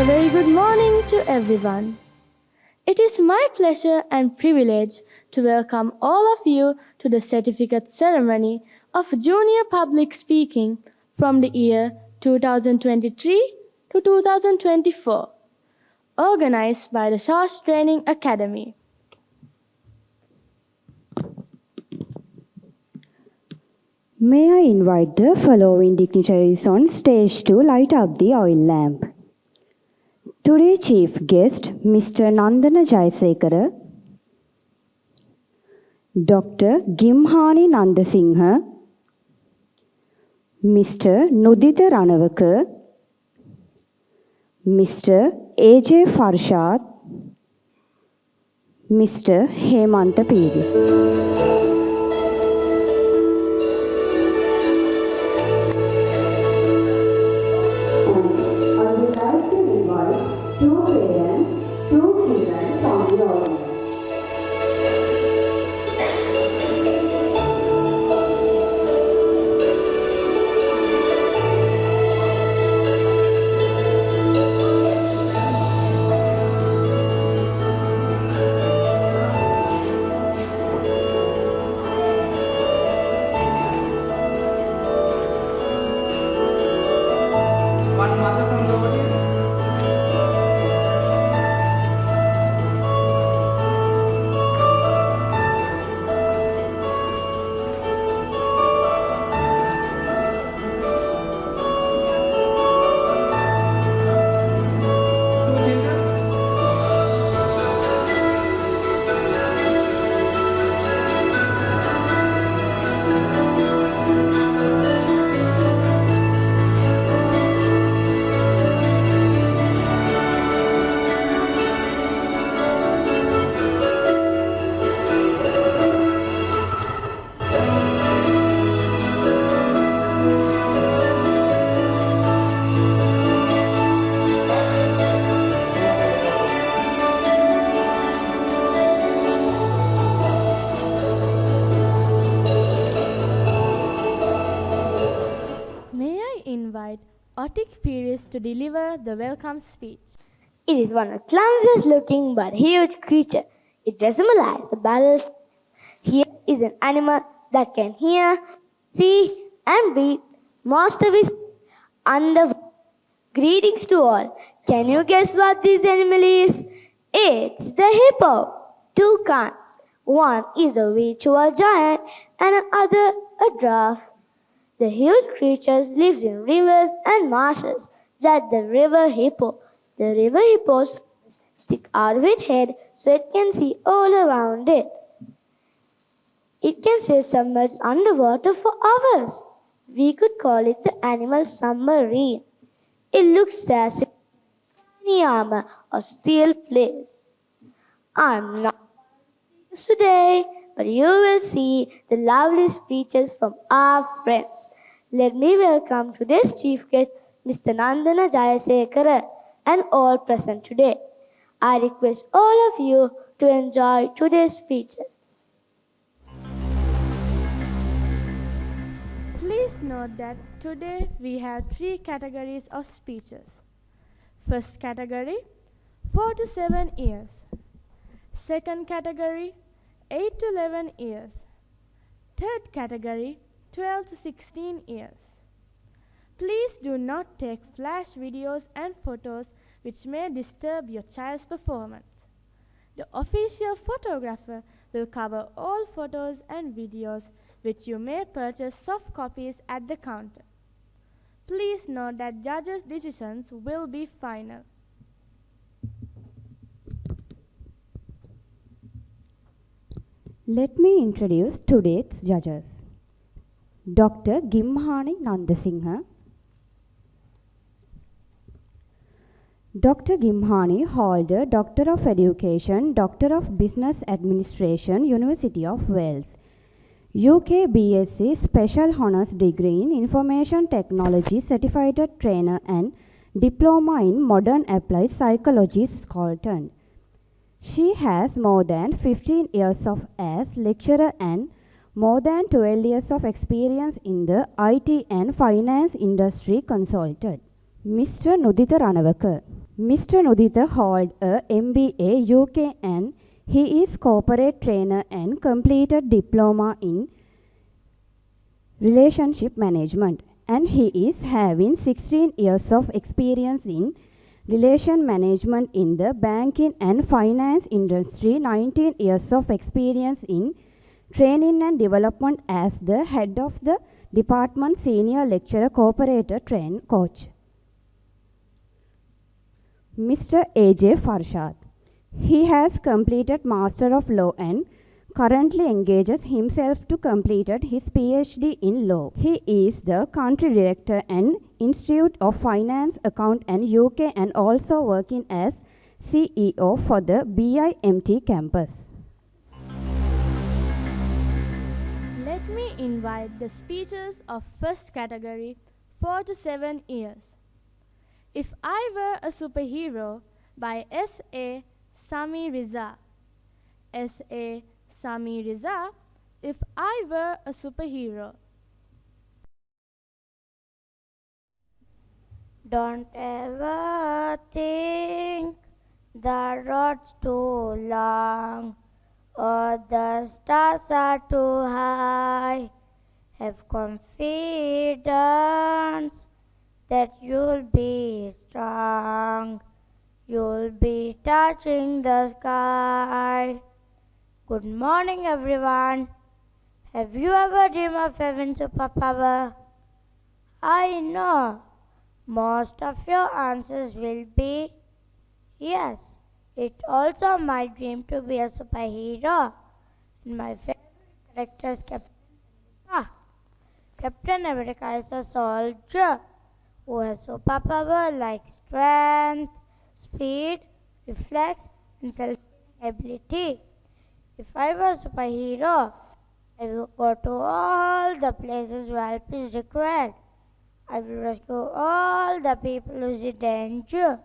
A very good morning to everyone. It is my pleasure and privilege to welcome all of you to the certificate ceremony of Junior Public Speaking from the year 2023 to 2024, organized by the SOSH Training Academy. May I invite the following dignitaries on stage to light up the oil lamp. Today's chief guest, Mr. Nandana Jayasekara, Dr. Gimhani Nandasinghe, Mr. Nuditha Ranawaka, Mr. A.J. Farshad, Mr. Hemanta Piris. To deliver the welcome speech. It is one of clumsiest looking but huge creature. It resembles a barrel. Here is an animal that can hear, see, and breathe most of its under. Greetings to all. Can you guess what this animal is? It's the hippo. Two kinds. One is a virtual giant and another a giraffe. The huge creature lives in rivers and marshes. That the river hippo. The river hippos stick out of its head so it can see all around it. It can stay submerged underwater for hours. We could call it the animal submarine. It looks as if tiny armor or steel plates. I'm not today, but you will see the lovely speeches from our friends. Let me welcome today's chief guest, Mr. Nandana Jayasekara, and all present today. I request all of you to enjoy today's speeches. Please note that today we have 3 categories of speeches. First category, 4 to 7 years. Second category, 8 to 11 years. Third category, 12 to 16 years. Please do not take flash videos and photos which may disturb your child's performance. The official photographer will cover all photos and videos which you may purchase soft copies at the counter. Please note that judges' decisions will be final. Let me introduce today's judges. Dr. Gimhani Nandasinghe. Dr. Gimhani holds a Doctor of Education, Doctor of Business Administration, University of Wales, UK BSc Special Honours Degree in Information Technology, Certified Trainer and Diploma in Modern Applied Psychology, Scotland. She has more than 15 years as lecturer and more than 12 years of experience in the IT and finance industry consultant. Mr. Nuditha Ranawaka. Mr. Nudita holds a MBA UK and he is corporate trainer and completed diploma in relationship management, and he is having 16 years of experience in relation management in the banking and finance industry, 19 years of experience in training and development as the head of the department, senior lecturer, cooperator, train coach. Mr. A.J. Farshad. He has completed Master of Law and currently engages himself to completed his PhD in law. He is the country director and Institute of Finance Account and UK and also working as CEO for the BIMT campus. Let me invite the speakers of first category 4 to 7 years. If I Were a Superhero by S.A. Sami Riza. S.A. Sami Riza, If I Were a Superhero. Don't ever think the road's too long or the stars are too high. Have confidence that you'll be strong. You'll be touching the sky. Good morning, everyone. Have you ever dreamed of having superpower? I know most of your answers will be yes. It also my dream to be a superhero. And my favorite character is Captain America. Captain America is a soldier who has superpower like strength, speed, reflex, and self-healing ability. If I were a superhero, I will go to all the places where help is required. I will rescue all the people who are in danger.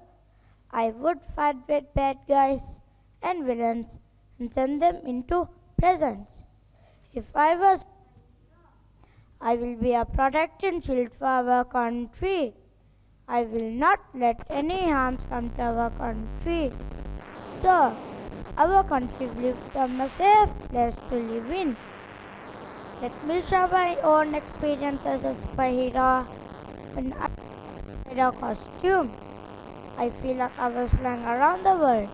I would fight with bad guys and villains and send them into prisons. If I was, I will be a protecting shield for our country. I will not let any harms come to our country. So, our country will become a safe place to live in. Let me share my own experience as a superhero. When I wear a costume, I feel like I was flying around the world.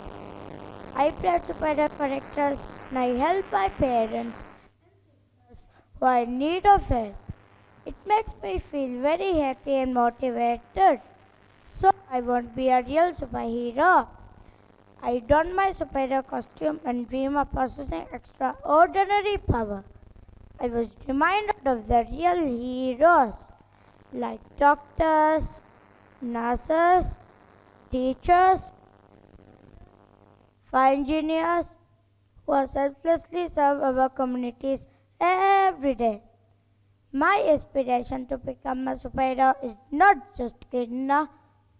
I play superhero characters and I help my parents who are in need of help. It makes me feel very happy and motivated. So I won't be a real superhero. I don my superhero costume and dream of possessing extraordinary power. I was reminded of the real heroes like doctors, nurses, teachers, fire engineers who selflessly serve our communities every day. My aspiration to become a superhero is not just getting a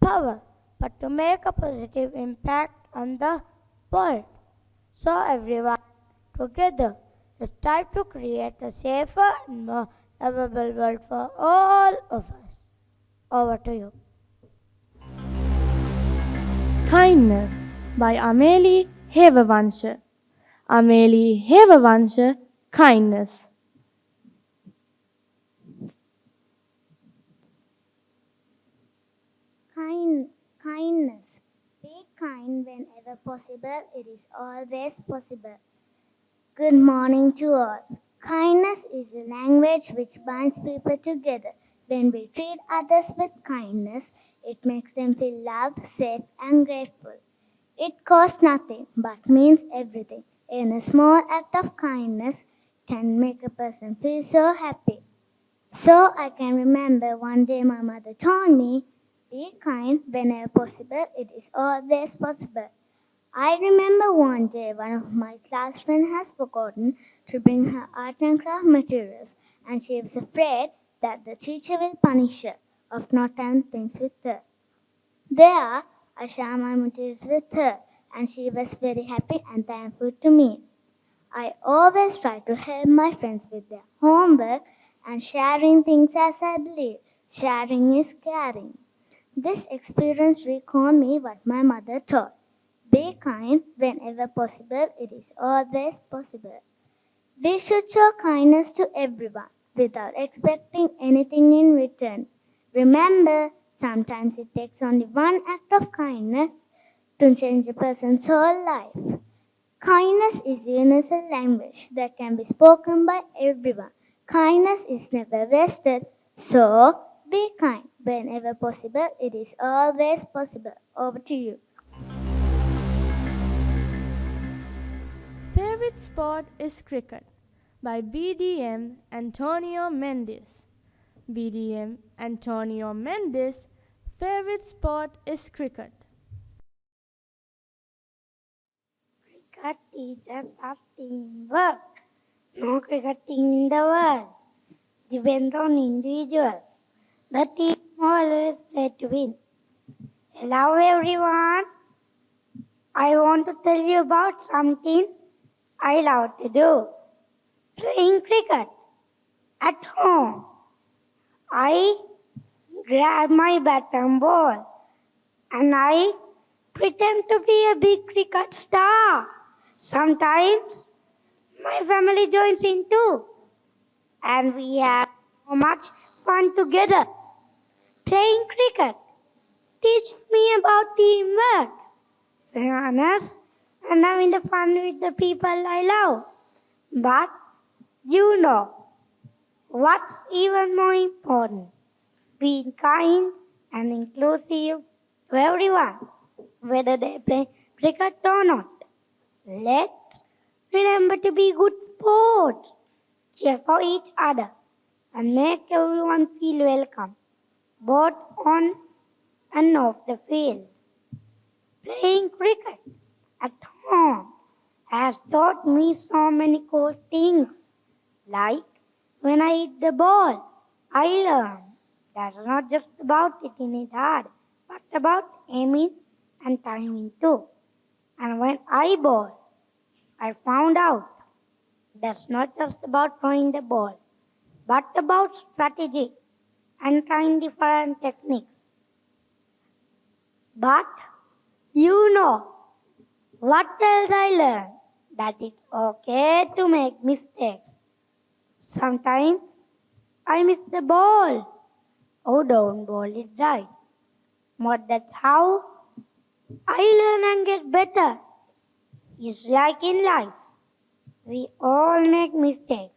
power, but to make a positive impact on the world. So everyone, together, let's strive to create a safer and more livable world for all of us. Over to you. Kindness by Amelie Hevervansha. Amelie Hevervansha, Kindness. Kindness. Be kind whenever possible. It is always possible. Good morning to all. Kindness is a language which binds people together. When we treat others with kindness, it makes them feel loved, safe, and grateful. It costs nothing but means everything. And a small act of kindness can make a person feel so happy. So I can remember one day my mother told me, be kind whenever possible, it is always possible. I remember one day one of my class friends has forgotten to bring her art and craft materials, and she was afraid that the teacher will punish her of not having things with her. There, I shared my materials with her, and she was very happy and thankful to me. I always try to help my friends with their homework and sharing things as I believe. Sharing is caring. This experience recalled me what my mother taught. Be kind whenever possible, it is always possible. We should show kindness to everyone without expecting anything in return. Remember, sometimes it takes only one act of kindness to change a person's whole life. Kindness is a universal language that can be spoken by everyone. Kindness is never wasted, so be kind. Whenever possible, it is always possible. Over to you. Favorite sport is cricket by BDM Antonio Mendes. BDM Antonio Mendes' favorite sport is cricket. Cricket teaches us teamwork. No cricket team in the world depends on individuals. The team always play to win. Hello everyone. I want to tell you about something I love to do. Playing cricket at home. I grab my bat and ball and I pretend to be a big cricket star. Sometimes my family joins in too, and we have so much fun together. Playing cricket teaches me about teamwork, fairness, and having the fun with the people I love. But you know what's even more important? Being kind and inclusive to everyone, whether they play cricket or not. Let's remember to be good sports, cheer for each other, and make everyone feel welcome, both on and off the field. Playing cricket at home has taught me so many cool things, like when I hit the ball, I learned that's not just about hitting it hard, but about aiming and timing too. And when I bowl, I found out that's not just about throwing the ball, but about strategy and trying different techniques. But you know what else I learned? That it's okay to make mistakes. Sometimes I miss the ball. Oh, don't bowl it right. But that's how I learn and get better. It's like in life. We all make mistakes.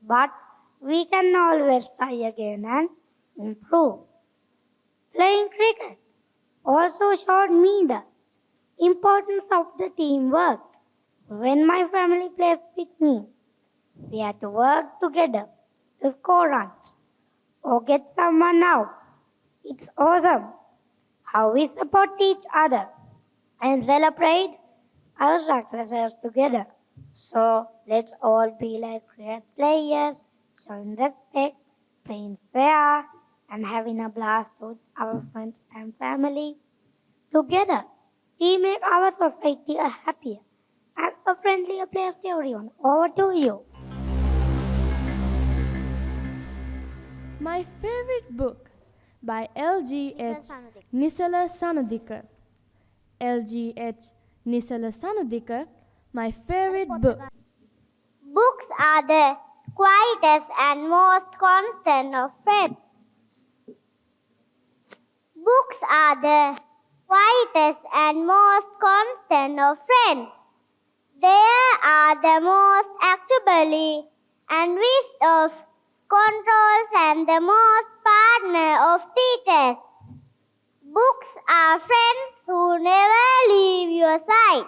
But we can always try again and improve. Playing cricket also showed me the importance of the teamwork. When my family plays with me, we have to work together to score runs or get someone out. It's awesome how we support each other and celebrate our successes together. So let's all be like great players, showing respect, playing fair, and having a blast with our friends and family. Together, we make our society a happier and a friendlier place to everyone. Over to you. My favorite book by L.G.H. Nisala Sanudikar. L.G.H. Nisala Sanudikar, my favorite book. Books are the quietest and most constant of friends. Books are the quietest and most constant of friends. They are the most actively and wished of controls and the most partner of teachers. Books are friends who never leave your side.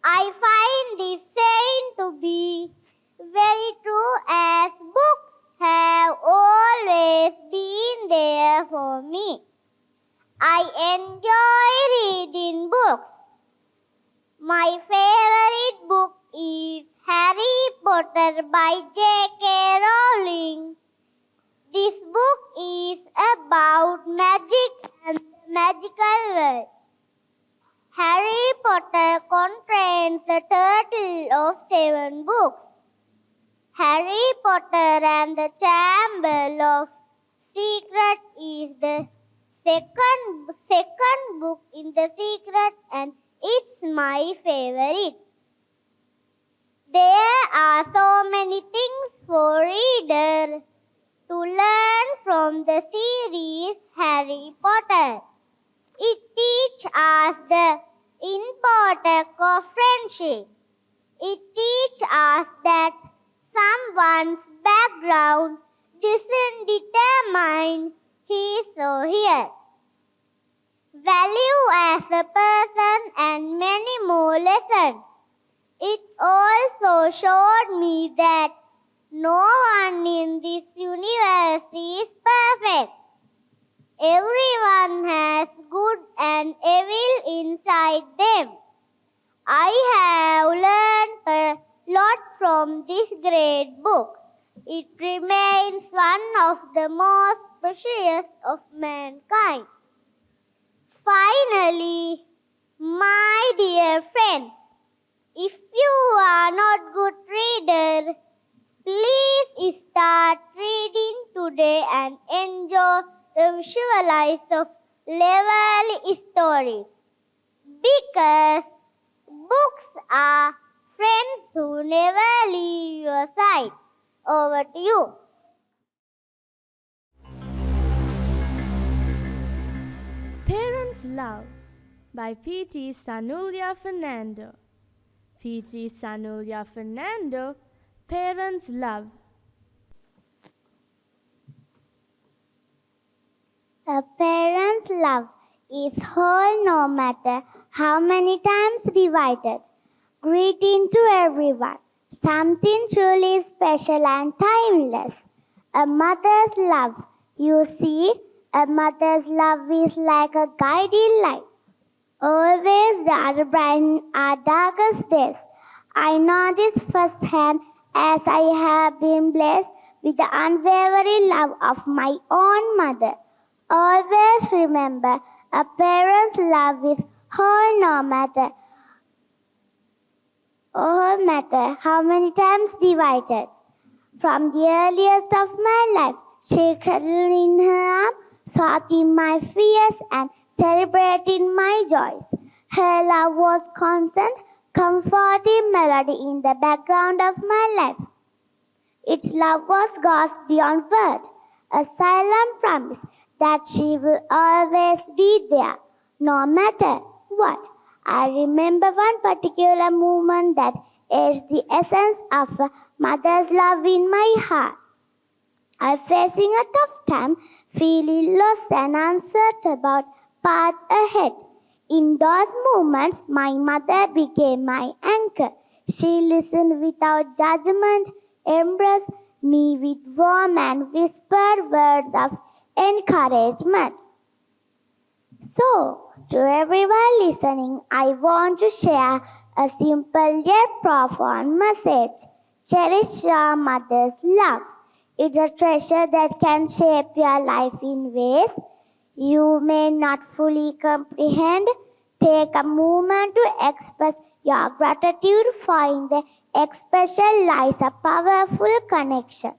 I find this saying to be very true, as books have always been there for me. I enjoy reading books. My favorite book is Harry Potter by J.K. Rowling. This book is about magic and the magical world. Harry Potter contains a total of 7 books. Harry Potter and the Chamber of Secrets is the second book in the secret, and it's my favorite. There are so many things for readers to learn from the series Harry Potter. It teaches us the importance of friendship. It teaches us that someone's background doesn't determine his or her value as a person, and many more lessons. It also showed me that no one in this universe is perfect. Everyone has good and evil inside them. I have learned a lot from this great book. It remains one of the most precious of mankind. Finally, my dear friends, if you are not good reader, please start reading today and enjoy the visualize of lovely stories. Because books are friends who never leave your side. Over to you. Parents Love by P.T. Sanulia Fernando. P.T. Sanulia Fernando, Parents Love. A parent's love is whole no matter how many times divided. Greeting to everyone, something truly special and timeless. A mother's love. You see, a mother's love is like a guiding light. Always there brighten our darkest days. I know this firsthand as I have been blessed with the unwavering love of my own mother. Always remember, a parent's love is whole no matter how many times divided. From the earliest of my life, she cradled in her arms, soothing my fears and celebrating my joys. Her love was constant, comforting melody in the background of my life. Its love was God's beyond word, a silent promise that she will always be there, no matter what. I remember one particular moment that is the essence of a mother's love in my heart. I'm facing a tough time, feeling lost and uncertain about path ahead. In those moments, my mother became my anchor. She listened without judgment, embraced me with warm and whispered words of encouragement. So, to everyone listening, I want to share a simple yet profound message. Cherish your mother's love. It's a treasure that can shape your life in ways you may not fully comprehend. Take a moment to express your gratitude for in the expression lies a powerful connection.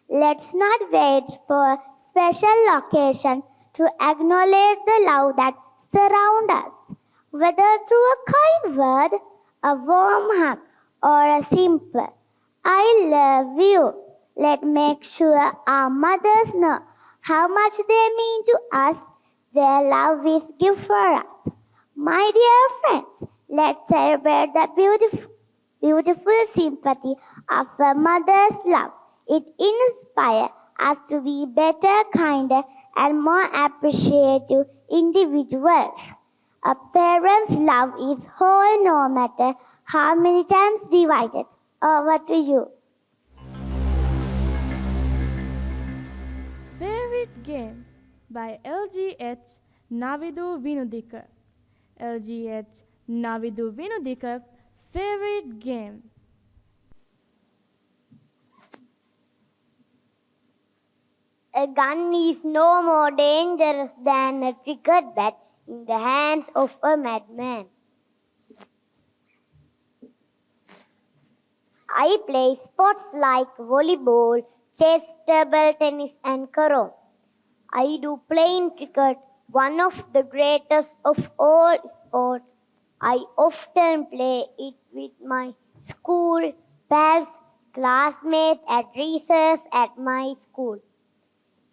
Let's not wait for a special occasion to acknowledge the love that surrounds us. Whether through a kind word, a warm hug, or a simple "I love you," let's make sure our mothers know how much they mean to us. Their love is gift for us. My dear friends, let's celebrate the beautiful sympathy of a mother's love. It inspires us to be better, kinder, and more appreciative individuals. A parent's love is whole no matter how many times divided. Over to you. Favorite Game by L.G.H. Navidu Vinodikar. L.G.H. Navidu Vinodikar, Favorite Game. A gun is no more dangerous than a triggered bat in the hands of a madman. I play sports like volleyball, chess, table tennis, and carom. I do playing cricket, one of the greatest of all sports. I often play it with my school pals, classmates at recess at my school.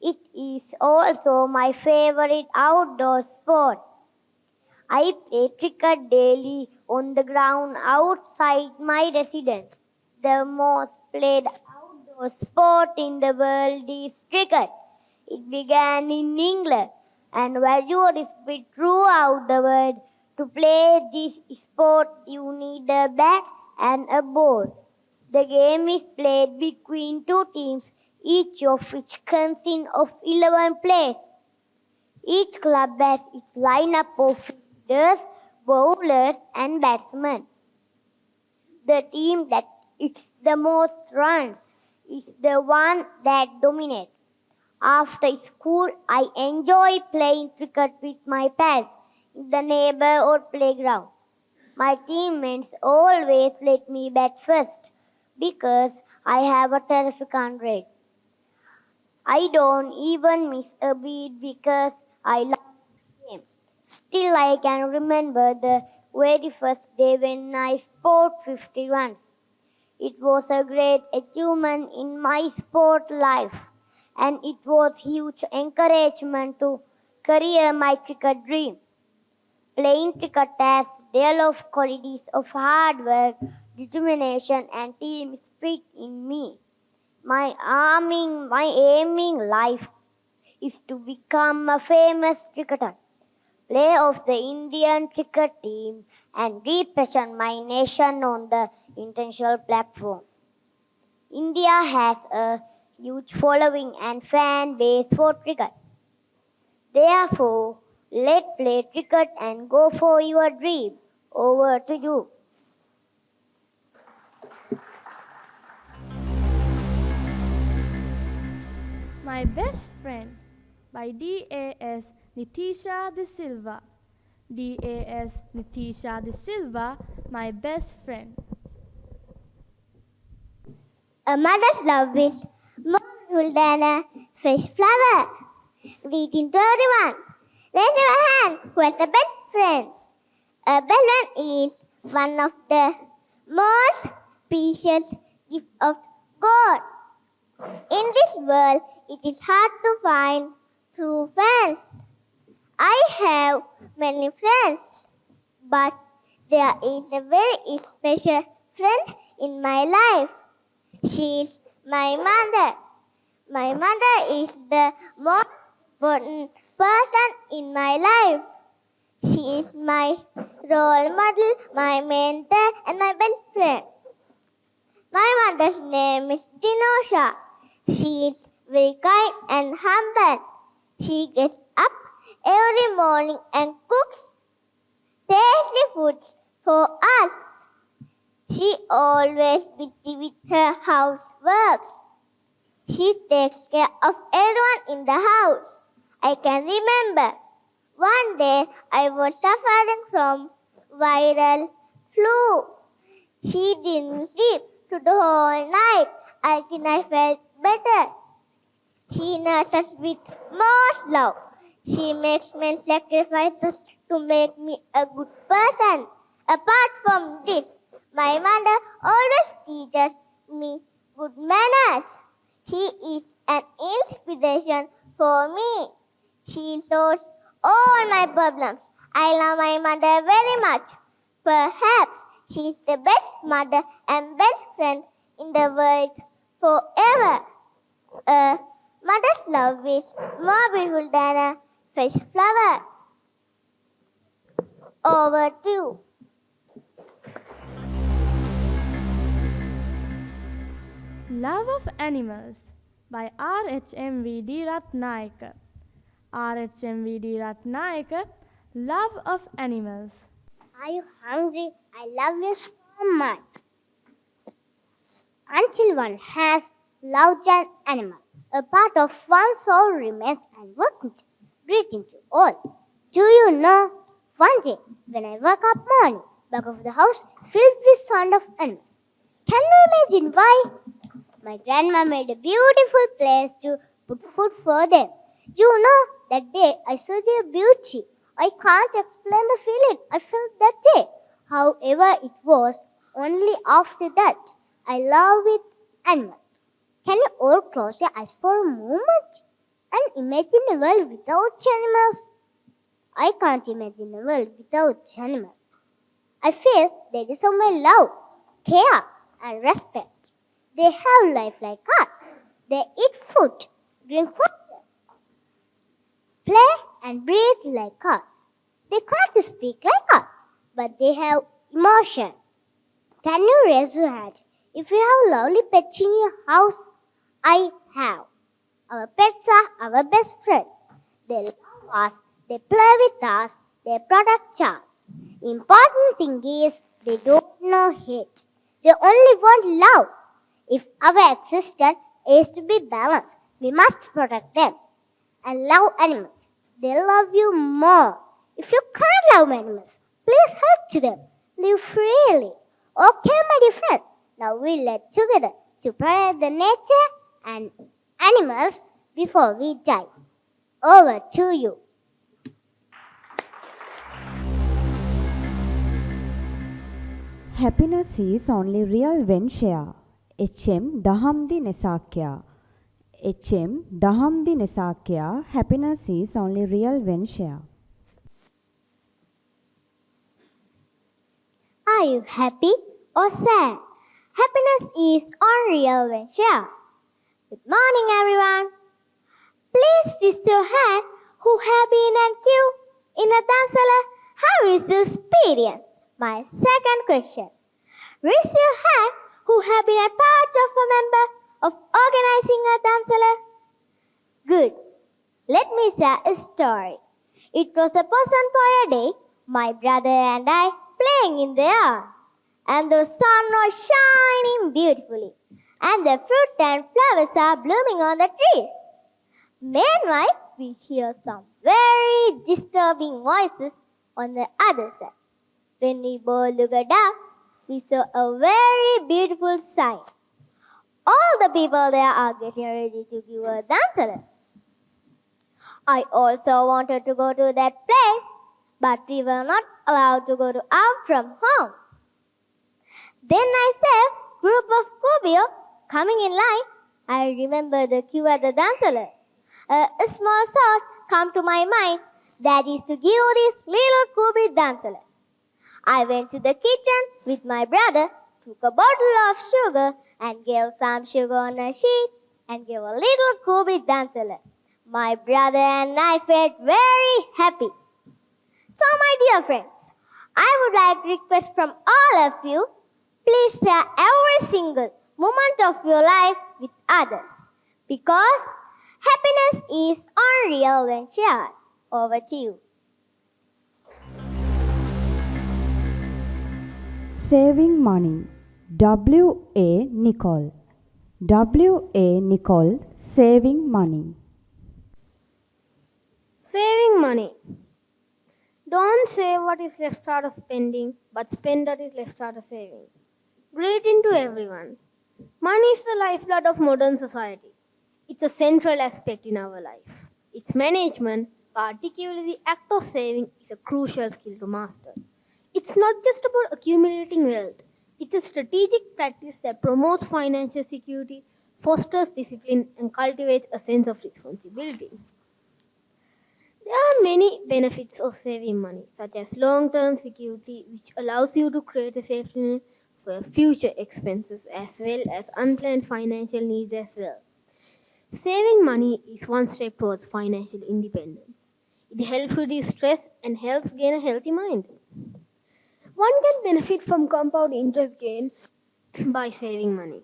It is also my favorite outdoor sport. I play cricket daily on the ground outside my residence. The most played outdoor sport in the world is cricket. It began in England and valued is spread throughout the world. To play this sport, you need a bat and a ball. The game is played between two teams, each of which consists of 11 players. Each club has its lineup of fielders, bowlers, and batsmen. The team that hits the most runs is the one that dominates. After school, I enjoy playing cricket with my pals in the neighborhood playground. My teammates always let me bat first because I have a terrific run rate. I don't even miss a beat because I love the game. Still, I can remember the very first day when I scored 50 runs. It was a great achievement in my sport life, and it was huge encouragement to career my cricket dream. Playing cricket has developed qualities of hard work, determination, and team spirit in me. My aiming life is to become a famous cricketer, play of the Indian cricket team, and represent my nation on the international platform. India has a huge following and fan base for cricket. Therefore, let's play cricket and go for your dream. Over to you. My Best Friend by D.A.S. Nitisha De Silva. D.A.S. Nitisha De Silva, my best friend. A mother's love is more beautiful than a fresh flower. Greeting to everyone. Raise your hand. Who has a best friend? A best friend is one of the most precious gifts of God. In this world, it is hard to find true friends. I have many friends, but there is a very special friend in my life. She is my mother. My mother is the most important person in my life. She is my role model, my mentor, and my best friend. My mother's name is Dinosha. She is very kind and humble. She gets up every morning and cooks tasty food for us. She always busy with her housework. She takes care of everyone in the house. I can remember one day I was suffering from viral flu. She didn't sleep through the whole night until I felt better. She nurses with most love. She makes many sacrifices to make me a good person. Apart from this, my mother always teaches me good manners. She is an inspiration for me. She solves all my problems. I love my mother very much. Perhaps she is the best mother and best friend in the world forever. A mother's love is more beautiful than a fresh flower. Over to you. Love of Animals by R.H.M.V.D. Ratnayakar. R.H.M.V.D. Ratnayakar, Love of Animals. Are you hungry? I love you so much. Until one has loved an animal, a part of one's soul remains unworked. Greeting to all. Do you know, one day when I woke up morning, back of the house filled with sound of animals. Can you imagine why? My grandma made a beautiful place to put food for them. You know, that day I saw their beauty. I can't explain the feeling I felt that day. However, it was only after that I love with animals. Can you all close your eyes for a moment and imagine a world without animals? I can't imagine a world without animals. I feel they deserve my love, care, and respect. They have life like us. They eat food, drink water, play, and breathe like us. They can't speak like us, but they have emotion. Can you raise your hand if you have lovely pets in your house? I have. Our pets are our best friends. They love us, they play with us, they protect us. Important thing is they don't know hate. They only want love. If our existence is to be balanced, we must protect them and love animals. They love you more. If you can't love animals, please help to them. Live freely. Okay, my dear friends. Now we let together to protect the nature and animals before we die. Over to you. Happiness is only real when shared. H.M. Dahamdi Nesakya. H.M. Dahamdi Nesakya. Happiness is only real when shared. Are you happy or sad? Happiness is unreal when shared. Good morning, everyone. Please raise your hand who have been in queue in a Dhansala. How is your experience? My second question. Raise your hand who have been a part of a member of organizing a Dhansala. Good. Let me share a story. It was a Posan day, my brother and I playing in the yard, and the sun was shining beautifully, and the fruit and flowers are blooming on the trees. Meanwhile, we hear some very disturbing voices on the other side. When we both looked up, we saw a very beautiful sign. All the people there are getting ready to give a dance. I also wanted to go to that place, but we were not allowed to go out from home. Then I saw group of Kubio coming in line. I remember the queue at the dance hall. A small thought come to my mind, that is to give this little Kubi dance hall. I went to the kitchen with my brother, took a bottle of sugar and gave some sugar on a sheet and gave a little Kubi dance hall. My brother and I felt very happy. So, my dear friends, I would like to request from all of you, please share every single moment of your life with others, because happiness is unreal when shared. Over to you. Saving money. W.A. Nicole. W.A. Nicole. Saving money. Saving money. Don't save what is left out of spending, but spend what is left out of saving. Greeting to everyone. Money is the lifeblood of modern society. It's a central aspect in our life. Its management, particularly the act of saving, is a crucial skill to master. It's not just about accumulating wealth. It's a strategic practice that promotes financial security, fosters discipline, and cultivates a sense of responsibility. There are many benefits of saving money, such as long-term security, which allows you to create a safety net for future expenses as well as unplanned financial needs as well. Saving money is one step towards financial independence. It helps reduce stress and helps gain a healthy mind. One can benefit from compound interest gain by saving money.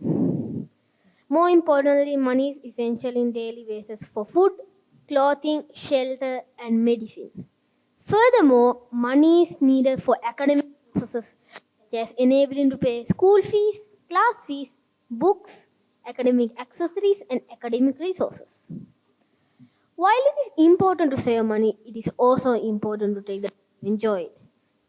More importantly, money is essential in daily basis for food, clothing, shelter, and medicine. Furthermore, money is needed for academic purposes, such as enabling to pay school fees, class fees, books, academic accessories, and academic resources. While it is important to save money, it is also important to take the time to enjoy it.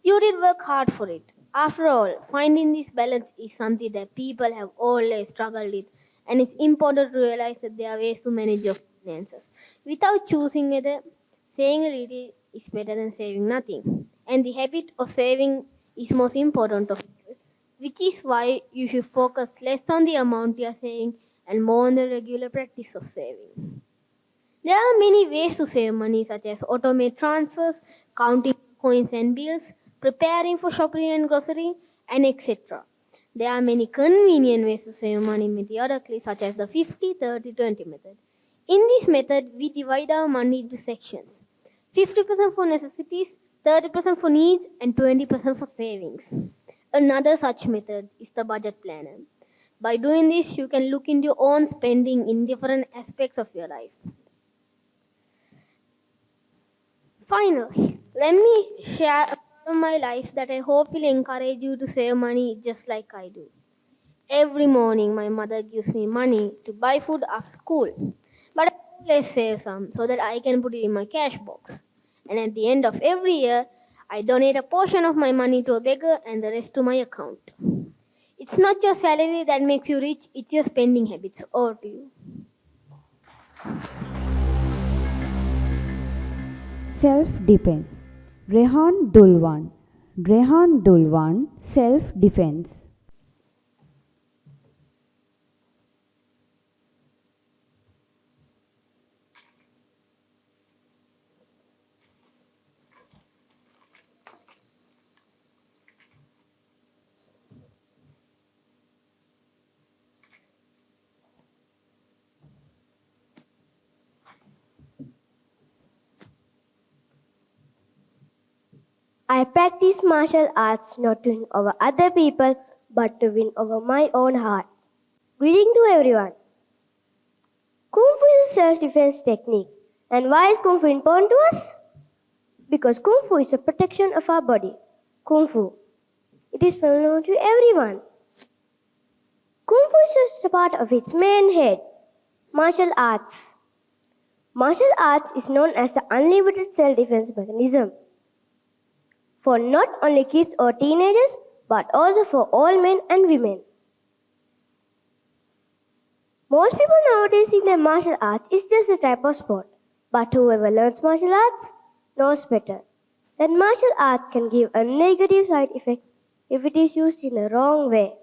You did work hard for it. After all, finding this balance is something that people have always struggled with, and it's important to realize that there are ways to manage your finances. finances without choosing whether saving a little is better than saving nothing. And the habit of saving is most important of all, which is why you should focus less on the amount you are saving and more on the regular practice of saving. There are many ways to save money, such as automate transfers, counting coins and bills, preparing for shopping and grocery, and etc. There are many convenient ways to save money methodically, such as the 50-30-20 method. In this method, we divide our money into sections: 50% for necessities, 30% for needs, and 20% for savings. Another such method is the budget planner. By doing this, you can look into your own spending in different aspects of your life. Finally, let me share a part of my life that I hope will encourage you to save money just like I do. Every morning, my mother gives me money to buy food after school, but I always save some so that I can put it in my cash box. And at the end of every year, I donate a portion of my money to a beggar and the rest to my account. It's not your salary that makes you rich, it's your spending habits. Over to you. Self-defense. Rehan Dulwan. Rehan Dulwan, self-defense. I practice martial arts not to win over other people, but to win over my own heart. Greeting to everyone. Kung Fu is a self-defense technique. And why is Kung Fu important to us? Because Kung Fu is a protection of our body. Kung Fu. It is familiar to everyone. Kung Fu is just a part of its main head, martial arts. Martial arts is known as the unlimited self-defense mechanism for not only kids or teenagers, but also for all men and women. Most people nowadays think that martial arts is just a type of sport, but whoever learns martial arts knows better that martial arts can give a negative side effect if it is used in a wrong way.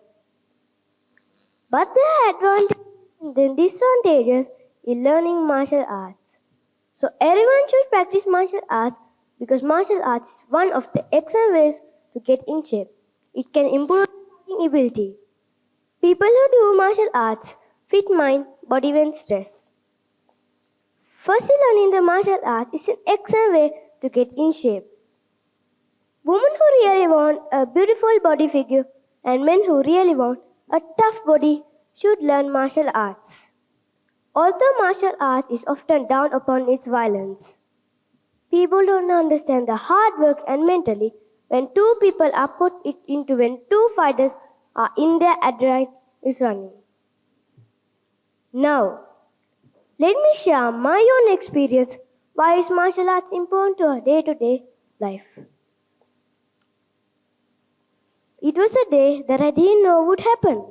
But there are advantages and disadvantages in learning martial arts. So everyone should practice martial arts because martial arts is one of the excellent ways to get in shape. It can improve fighting ability. People who do martial arts fit mind, body when stressed. Firstly, learning the martial art is an excellent way to get in shape. Women who really want a beautiful body figure and men who really want a tough body should learn martial arts. Although martial art is often down upon its violence, people don't understand the hard work and mentally when two people are put it into when two fighters are in their adrenaline is running. Now, let me share my own experience why is martial arts important to our day-to-day life. It was a day that I didn't know would happen.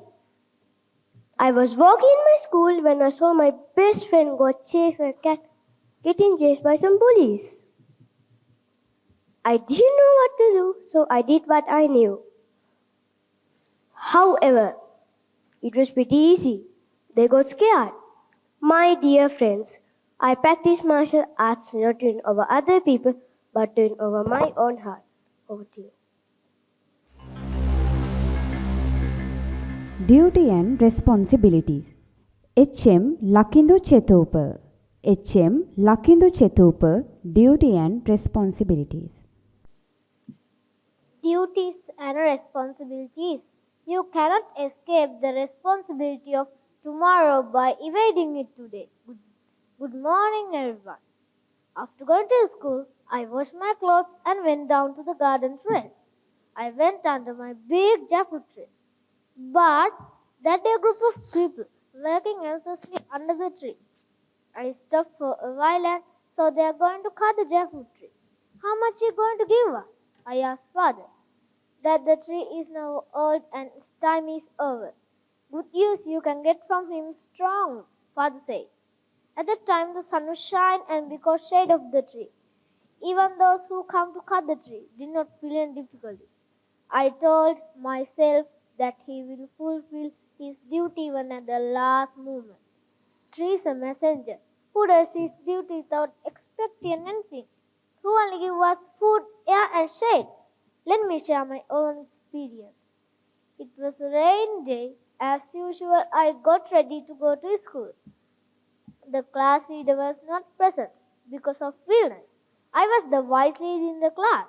I was walking in my school when I saw my best friend got chased and getting chased by some bullies. I didn't know what to do, so I did what I knew. However, it was pretty easy. They got scared. My dear friends, I practice martial arts not to win over other people, but to win over my own heart. Over to you. Duty and responsibilities. HM Lakindu Chetupa. HM Lakindu Chetupa, duty and responsibilities. Duties and responsibilities. You cannot escape the responsibility of tomorrow by evading it today. Good morning, everyone. After going to school, I washed my clothes and went down to the garden to rest. I went under my big jackfruit tree. But that day a group of people working anxiously under the tree. I stopped for a while and saw they are going to cut the jackfruit tree. How much are you going to give us? I asked father. That the tree is now old and its time is over. Good use you can get from him strong, father said. At that time, the sun would shine and become shade of the tree. Even those who come to cut the tree did not feel any difficulty. I told myself that he will fulfill his duty even at the last moment. Tree is a messenger who does his duty without expecting anything, who only gives us food, air, and shade. Let me share my own experience. It was a rainy day. As usual, I got ready to go to school. The class leader was not present because of illness. I was the vice leader in the class.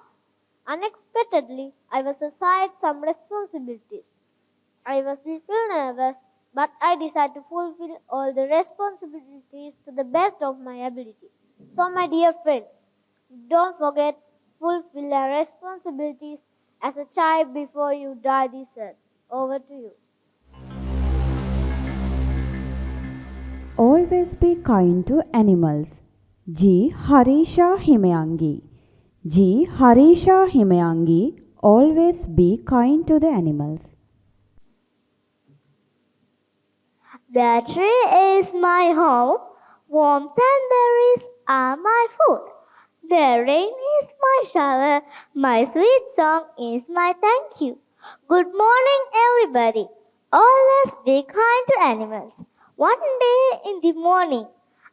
Unexpectedly, I was assigned some responsibilities. I was a little nervous, but I decided to fulfill all the responsibilities to the best of my ability. So, my dear friends, don't forget fulfill your responsibilities as a child before you die this earth. Over to you. Always be kind to animals. G. Harisha Himayangi. G. Harisha Himayangi. Always be kind to the animals. The tree is my home, warmth and berries are my food. The rain is my shower, my sweet song is my thank you. Good morning, everybody. Always be kind to animals. One day in the morning,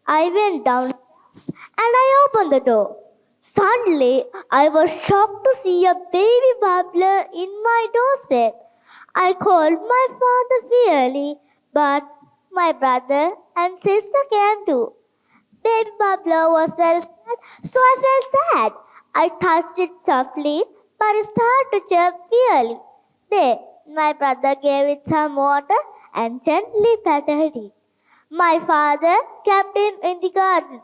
I went downstairs and I opened the door. Suddenly, I was shocked to see a baby babbler in my doorstep. I called my father fiercely, but my brother and sister came too. Baby Bubbler was very sad, so I felt sad. I touched it softly, but it started to chirp fiercely. Then my brother gave it some water and gently petted it. My father kept him in the garden.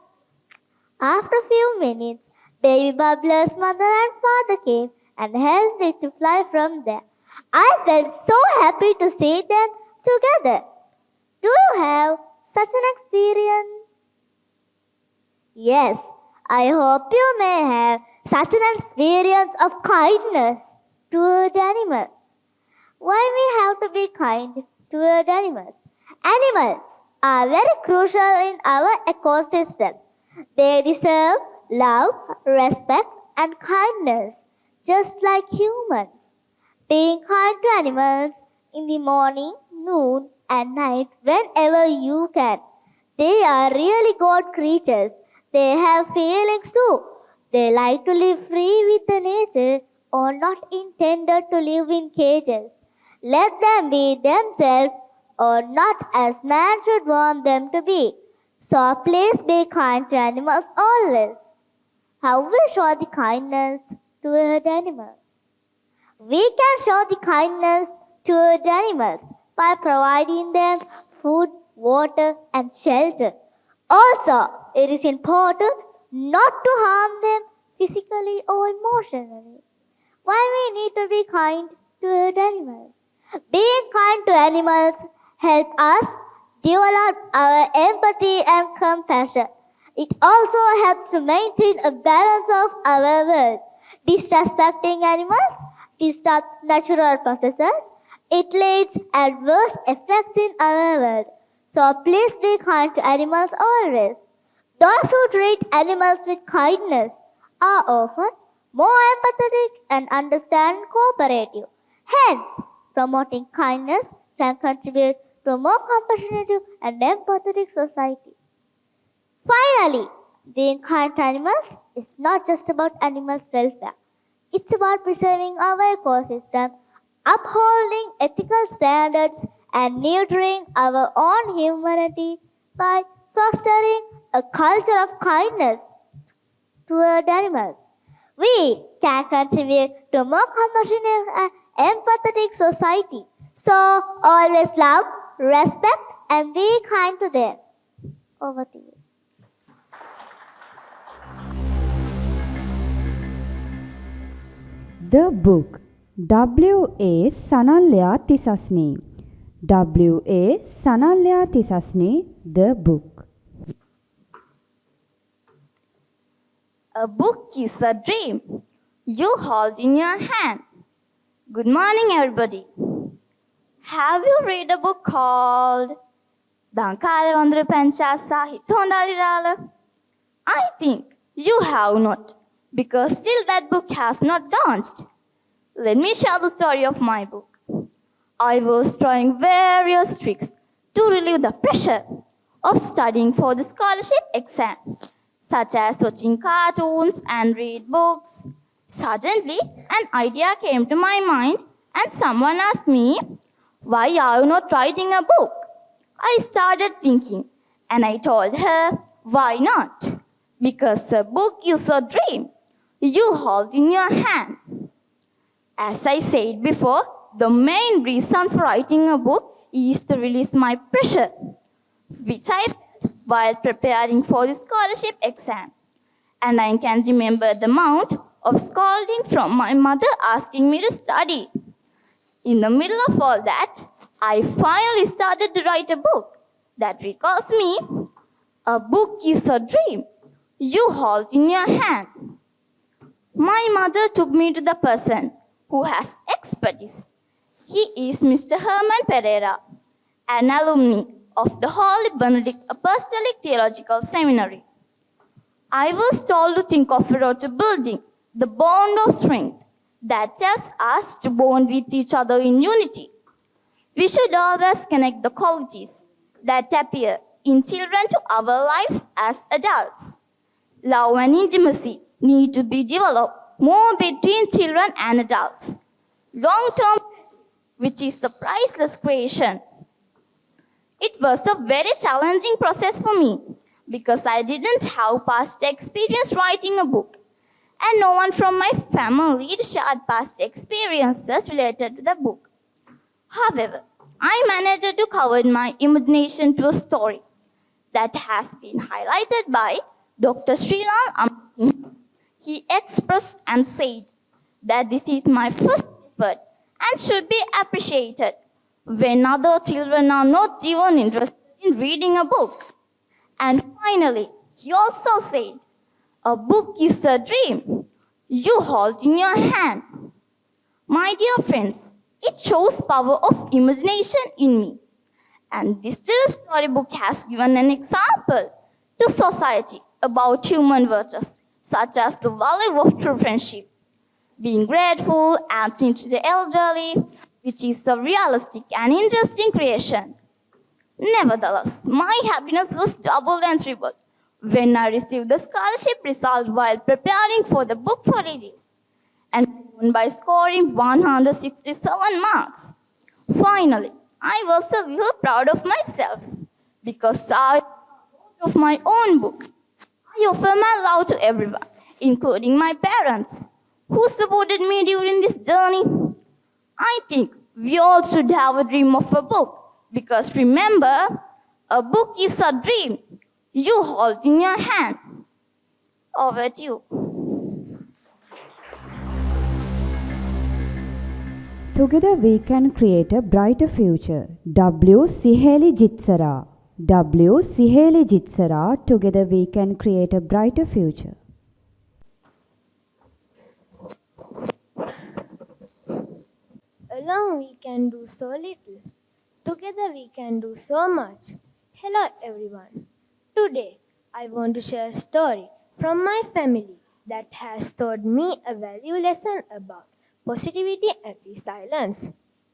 After a few minutes, Baby Bubbler's mother and father came and helped it to fly from there. I felt so happy to see them together. Do you have such an experience? Yes, I hope you may have such an experience of kindness toward animals. Why we have to be kind toward animals? Animals are very crucial in our ecosystem. They deserve love, respect, and kindness, just like humans. Being kind to animals in the morning, noon, and night whenever you can. They are really God creatures. They have feelings too. They like to live free with the nature or not intended to live in cages. Let them be themselves or not as man should want them to be. So please be kind to animals always. How we show the kindness toward animals? We can show the kindness toward animals by providing them food, water, and shelter. Also, it is important not to harm them physically or emotionally. Why we need to be kind toward animals? Being kind to animals helps us develop our empathy and compassion. It also helps to maintain a balance of our world. Disrespecting animals disrupts natural processes. It leads adverse effects in our world. So please be kind to animals always. Those who treat animals with kindness are often more empathetic and understand cooperative. Hence, promoting kindness can contribute to a more compassionate and empathetic society. Finally, being kind to animals is not just about animals' welfare. It's about preserving our ecosystem, upholding ethical standards, and nurturing our own humanity by fostering a culture of kindness toward animals. We can contribute to a more compassionate and empathetic society. So always love, respect, and be kind to them. Over to you. The book W.A. Sanalya Tisasni. W.A. Sanalya Tisasni, the book. A book is a dream you hold in your hand. Good morning, everybody. Have you read a book called Dankale Vandru Panchasa Hitondalirala. I think you have not, because still that book has not launched. Let me share the story of my book. I was trying various tricks to relieve the pressure of studying for the scholarship exam, such as watching cartoons and read books. Suddenly, an idea came to my mind and someone asked me, "Why are you not writing a book?" I started thinking and I told her, "Why not? Because a book is a dream you hold in your hand." As I said before, the main reason for writing a book is to release my pressure, which I felt while preparing for the scholarship exam. And I can remember the amount of scolding from my mother asking me to study. In the middle of all that, I finally started to write a book that recalls me. A book is a dream you hold in your hand. My mother took me to the person who has expertise. He is Mr. Herman Pereira, an alumni of the Holy Benedict Apostolic Theological Seminary. I was told to think of a road to building the bond of strength that tells us to bond with each other in unity. We should always connect the qualities that appear in children to our lives as adults. Love and intimacy need to be developed more between children and adults. Long-term, which is a priceless creation. It was a very challenging process for me because I didn't have past experience writing a book, and no one from my family shared past experiences related to the book. However, I managed to cover my imagination to a story that has been highlighted by Dr. Srilal Amit. He expressed and said that this is my first effort and should be appreciated when other children are not even interested in reading a book. And finally, he also said, "A book is a dream you hold in your hand." My dear friends, it shows power of imagination in me. And this little storybook has given an example to society about human virtues, such as the value of true friendship, being grateful, acting to the elderly, which is a realistic and interesting creation. Nevertheless, my happiness was doubled and tripled when I received the scholarship result while preparing for the book for release, and won by scoring 167 marks. Finally, I was a little proud of myself because I of my own book. I offer my love to everyone, including my parents, who supported me during this journey. I think we all should have a dream of a book because remember, a book is a dream you hold in your hand. Over to you. Together we can create a brighter future. W. Siheli Jitsara. W. Siheli Jitsara. Together we can create a brighter future. Alone we can do so little. Together we can do so much. Hello everyone. Today I want to share a story from my family that has taught me a value lesson about positivity and resilience.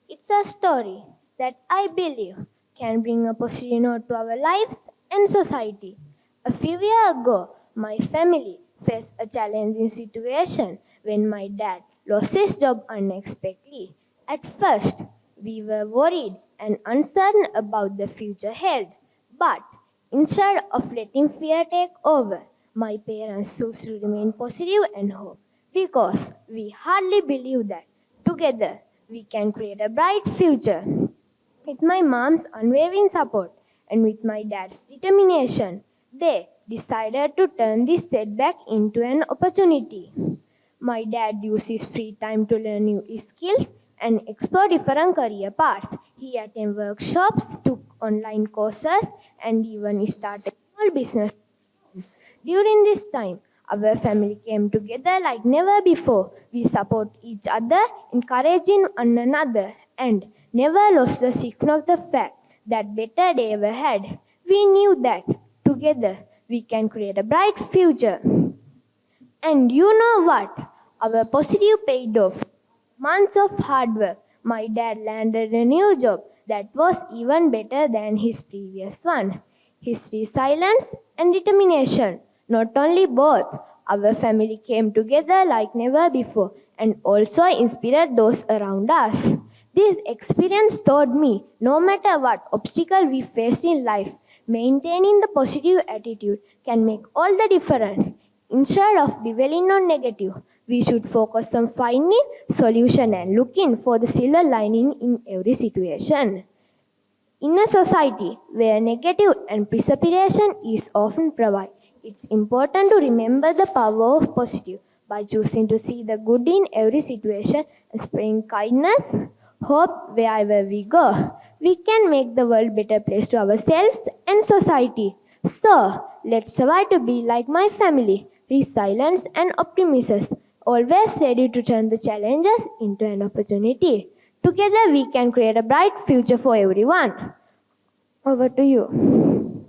It's a story that I believe can bring a positive note to our lives and society. A few years ago, my family faced a challenging situation when my dad lost his job unexpectedly. At first, we were worried and uncertain about the future held. But instead of letting fear take over, my parents chose to remain positive and hope because we hardly believe that together we can create a bright future. With my mom's unwavering support and with my dad's determination, they decided to turn this setback into an opportunity. My dad used his free time to learn new skills and explore different career paths. He attended workshops, took online courses, and even started a small business. During this time, our family came together like never before. We support each other, encouraging one another, and never lost the sight of the fact that better day ever had. We knew that together we can create a bright future. And you know what? Our positive paid off. Months of hard work, my dad landed a new job that was even better than his previous one. His resilience and determination, not only both, our family came together like never before and also inspired those around us. This experience taught me no matter what obstacle we face in life, maintaining the positive attitude can make all the difference. Instead of dwelling on negative, we should focus on finding solution and looking for the silver lining in every situation. In a society where negative and precipitation is often provided, it's important to remember the power of positive by choosing to see the good in every situation and spreading kindness, hope wherever we go. We can make the world a better place to ourselves and society. So, let's try to be like my family, resilience and optimism, always ready to turn the challenges into an opportunity. Together we can create a bright future for everyone. Over to you.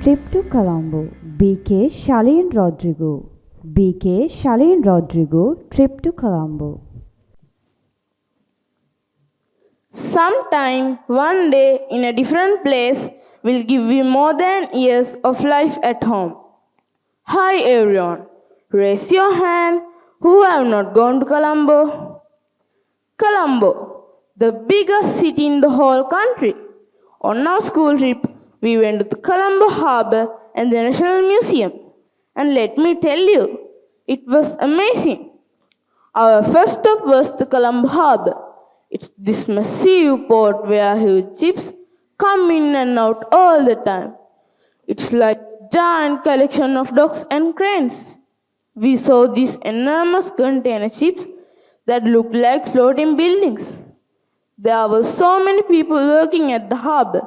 Trip to Colombo. BK Shalin Rodrigo. BK Shalin Rodrigo. Trip to Colombo. Sometime, one day, in a different place, will give you more than years of life at home. Hi everyone. Raise your hand who have not gone to Colombo. Colombo, the biggest city in the whole country. On our school trip, we went to the Colombo Harbour and the National Museum. And let me tell you, it was amazing. Our first stop was the Colombo Harbour. It's this massive port where huge ships come in and out all the time. It's like a giant collection of docks and cranes. We saw these enormous container ships that looked like floating buildings. There were so many people working at the harbor.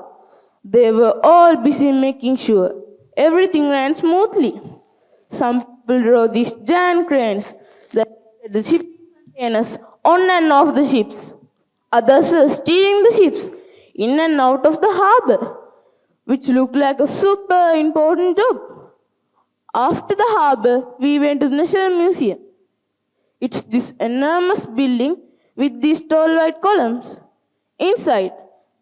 They were all busy making sure everything ran smoothly. Some people drove these giant cranes that lifted the ship containers on and off the ships. Others were steering the ships in and out of the harbor, which looked like a super important job. After the harbor, we went to the National Museum. It's this enormous building with these tall white columns. Inside,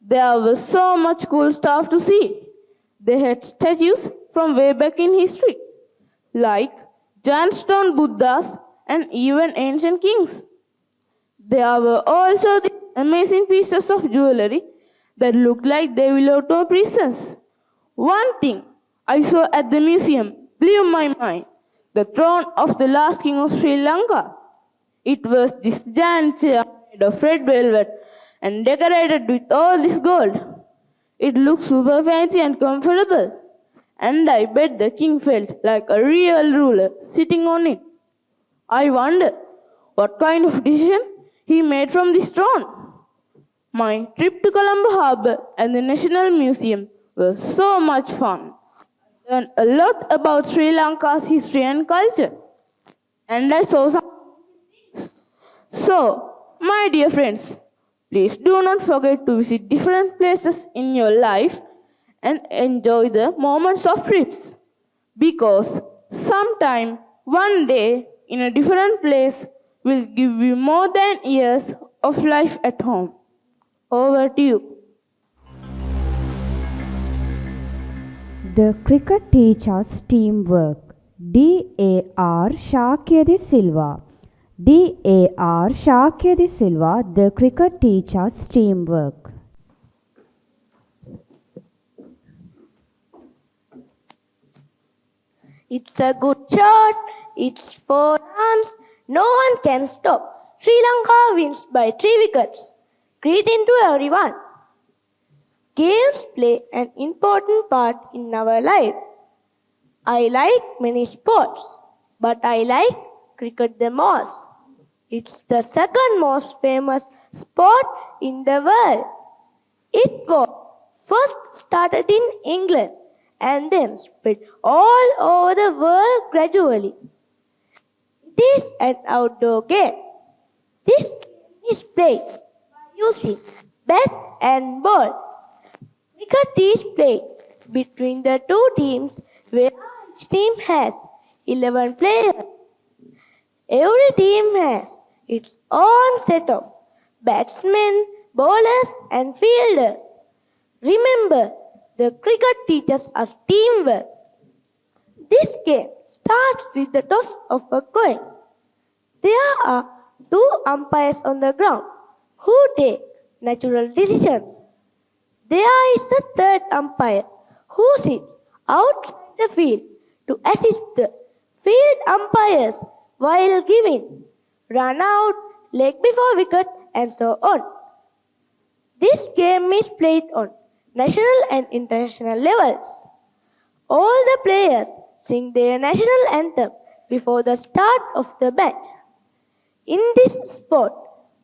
there was so much cool stuff to see. They had statues from way back in history, like giant stone Buddhas and even ancient kings. There were also these amazing pieces of jewelry that looked like they belonged to a princess. One thing I saw at the museum blew my mind: the throne of the last king of Sri Lanka. It was this giant chair made of red velvet and decorated with all this gold. It looked super fancy and comfortable, and I bet the king felt like a real ruler sitting on it. I wonder what kind of decision he made from this throne. My trip to Colombo Harbour and the National Museum was so much fun. I learned a lot about Sri Lanka's history and culture, and I saw some things. So, my dear friends, please do not forget to visit different places in your life and enjoy the moments of trips, because sometime, one day, in a different place will give you more than years of life at home. Over to you. The cricket teaches teamwork. D.A.R. Shakyadi Silva. D.A.R. Shakyadi Silva, the cricket teaches teamwork. It's a good shot. It's 4 runs. No one can stop. Sri Lanka wins by 3 wickets. Greeting to everyone. Games play an important part in our life. I like many sports, but I like cricket the most. It's the second most famous sport in the world. It was first started in England and then spread all over the world gradually. It is an outdoor game. This game is played by using bat and ball. Cricket is played between the two teams where each team has 11 players. Every team has its own set of batsmen, bowlers, and fielders. Remember, the cricket teaches us teamwork. This game starts with the toss of a coin. There are two umpires on the ground who take natural decisions. There is a third umpire who sits outside the field to assist the field umpires while giving run out, leg before wicket, and so on. This game is played on national and international levels. All the players sing their national anthem before the start of the match. In this sport,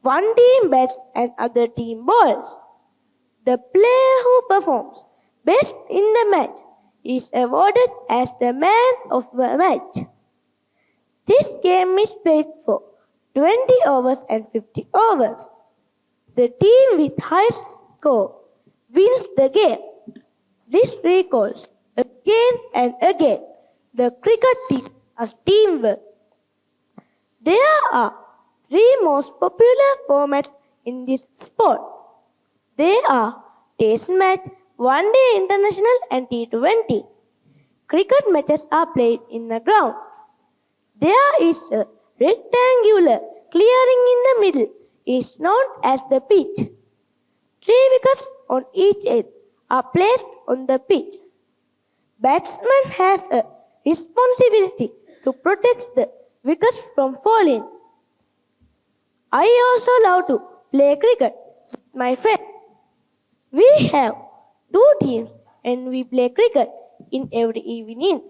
one team bats and other team bowls. The player who performs best in the match is awarded as the man of the match. This game is played for 20 overs and 50 overs. The team with highest score wins the game. This recalls again and again the cricket team as teamwork. There are three most popular formats in this sport. They are Test match, One Day International and T20. Cricket matches are played in the ground. There is a rectangular clearing in the middle is known as the pitch. 3 wickets on each end are placed on the pitch. Batsman has a responsibility to protect the wickets from falling. I also love to play cricket with my friends. We have 2 teams and we play cricket in every evening.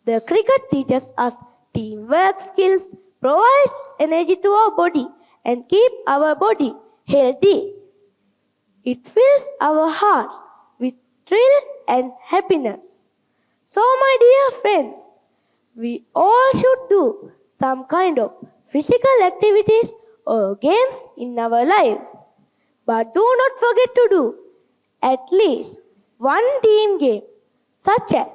The cricket teaches us teamwork skills, provides energy to our body and keep our body healthy. It fills our hearts with thrill and happiness. So my dear friends, we all should do some kind of physical activities or games in our life. But do not forget to do at least one team game, such as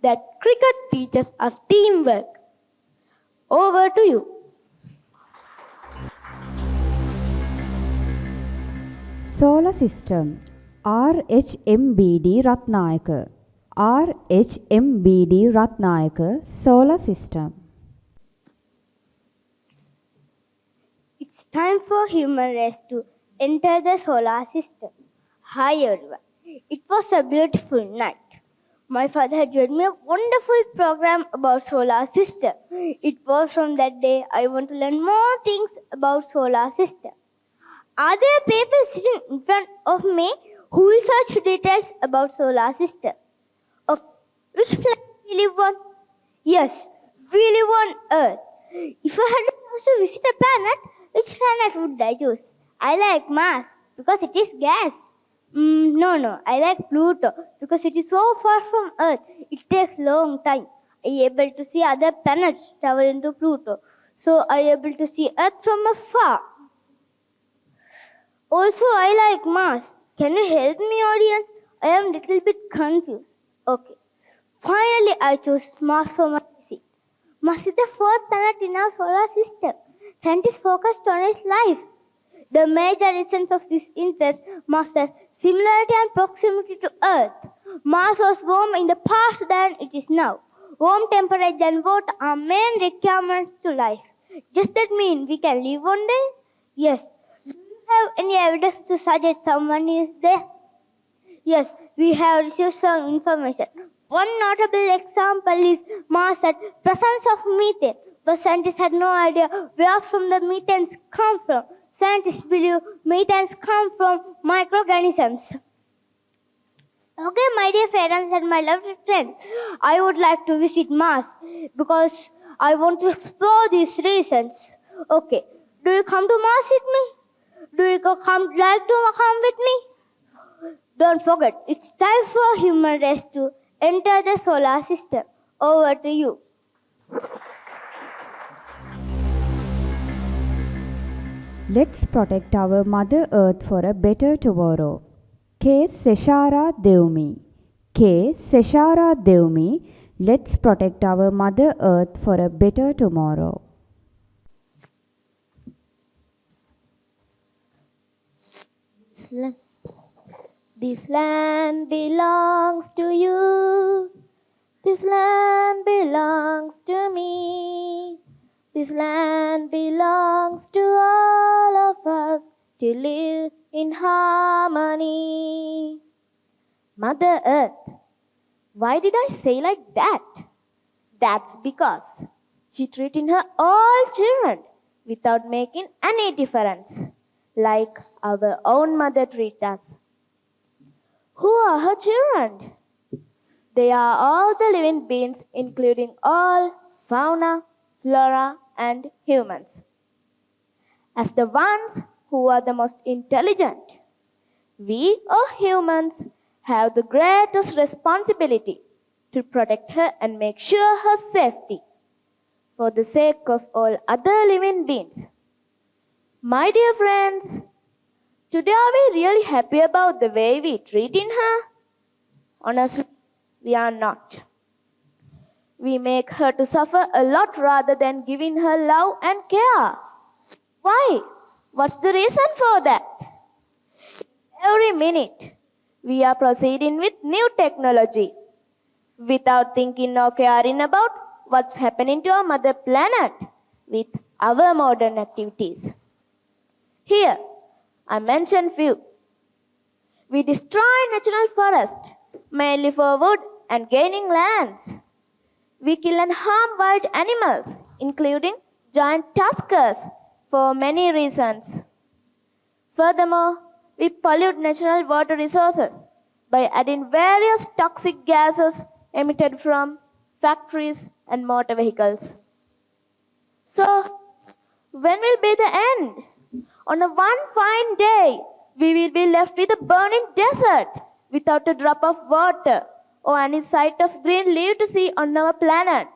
that cricket teaches us teamwork. Over to you. Solar System RHMBD Ratnayaka RHMBD Ratnayaka Solar System. It's time for human race to enter the solar system. Hi everyone. It was a beautiful night. My father had given me a wonderful program about solar system. It was from that day I want to learn more things about solar system. Are there people sitting in front of me who will search details about solar system? Okay. Which planet we live on? Yes, we live on Earth. If I had a chance to visit a planet, which planet would I choose? I like Mars because it is gas. No, I like Pluto because it is so far from Earth. It takes long time. I am able to see other planets travel into Pluto. So I am able to see Earth from afar. Also, I like Mars. Can you help me, audience? I am a little bit confused. Okay. Finally, I chose Mars for my visit. Mars is the fourth planet in our solar system. Scientists focused on its life. The major reasons of this interest Mars has similarity and proximity to Earth. Mars was warm in the past than it is now. Warm temperature and water are main requirements to life. Does that mean we can live on there? Yes. Do you have any evidence to suggest someone is there? Yes, we have received some information. One notable example is Mars had presence of methane, but scientists had no idea where from the methanes come from. Scientists believe methanes come from microorganisms. Okay, my dear parents and my lovely friends, I would like to visit Mars because I want to explore these reasons. Okay, do you come to Mars with me? Do you like to come with me? Don't forget, it's time for human race to enter the solar system. Over to you. Let's protect our Mother Earth for a better tomorrow. K. Seshara Devmi. K. Seshara Devmi. Let's protect our Mother Earth for a better tomorrow. This land belongs to you. This land belongs to me. This land belongs to all of us to live in harmony. Mother Earth, why did I say like that? That's because she treated her all children without making any difference, like our own mother treats us. Who are her children? They are all the living beings, including all fauna, flora, and humans. As the ones who are the most intelligent, we, or humans, have the greatest responsibility to protect her and make sure her safety for the sake of all other living beings. My dear friends, today are we really happy about the way we treating her? Honestly, we are not. We make her to suffer a lot rather than giving her love and care. Why? What's the reason for that? Every minute, we are proceeding with new technology without thinking or caring about what's happening to our mother planet with our modern activities. Here, I mention few. We destroy natural forest, mainly for wood and gaining lands. We kill and harm wild animals, including giant tuskers, for many reasons. Furthermore, we pollute natural water resources by adding various toxic gases emitted from factories and motor vehicles. So, when will be the end? On a one fine day, we will be left with a burning desert without a drop of water or any sight of green leaf to see on our planet.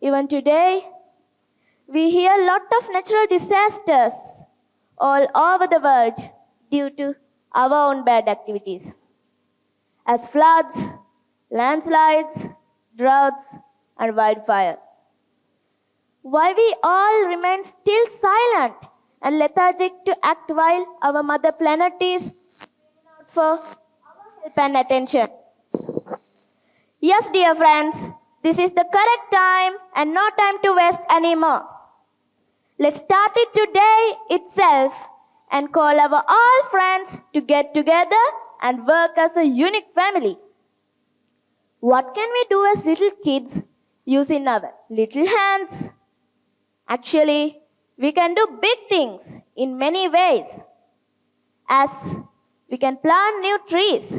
Even today, we hear a lot of natural disasters all over the world due to our own bad activities, as floods, landslides, droughts, and wildfire. Why we all remain still silent and lethargic to act while our mother planet is screaming out for our help and attention? Yes, dear friends, this is the correct time and no time to waste anymore. Let's start it today itself and call our all friends to get together and work as a unique family. What can we do as little kids using our little hands? Actually, we can do big things in many ways, as we can plant new trees,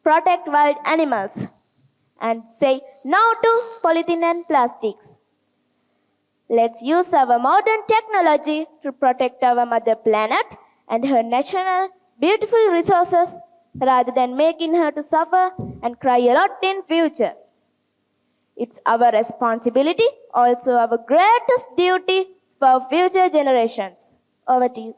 protect wild animals, and say no to polythene and plastics. Let's use our modern technology to protect our mother planet and her natural beautiful resources rather than making her to suffer and cry a lot in future. It's our responsibility, also our greatest duty for future generations. Over to you.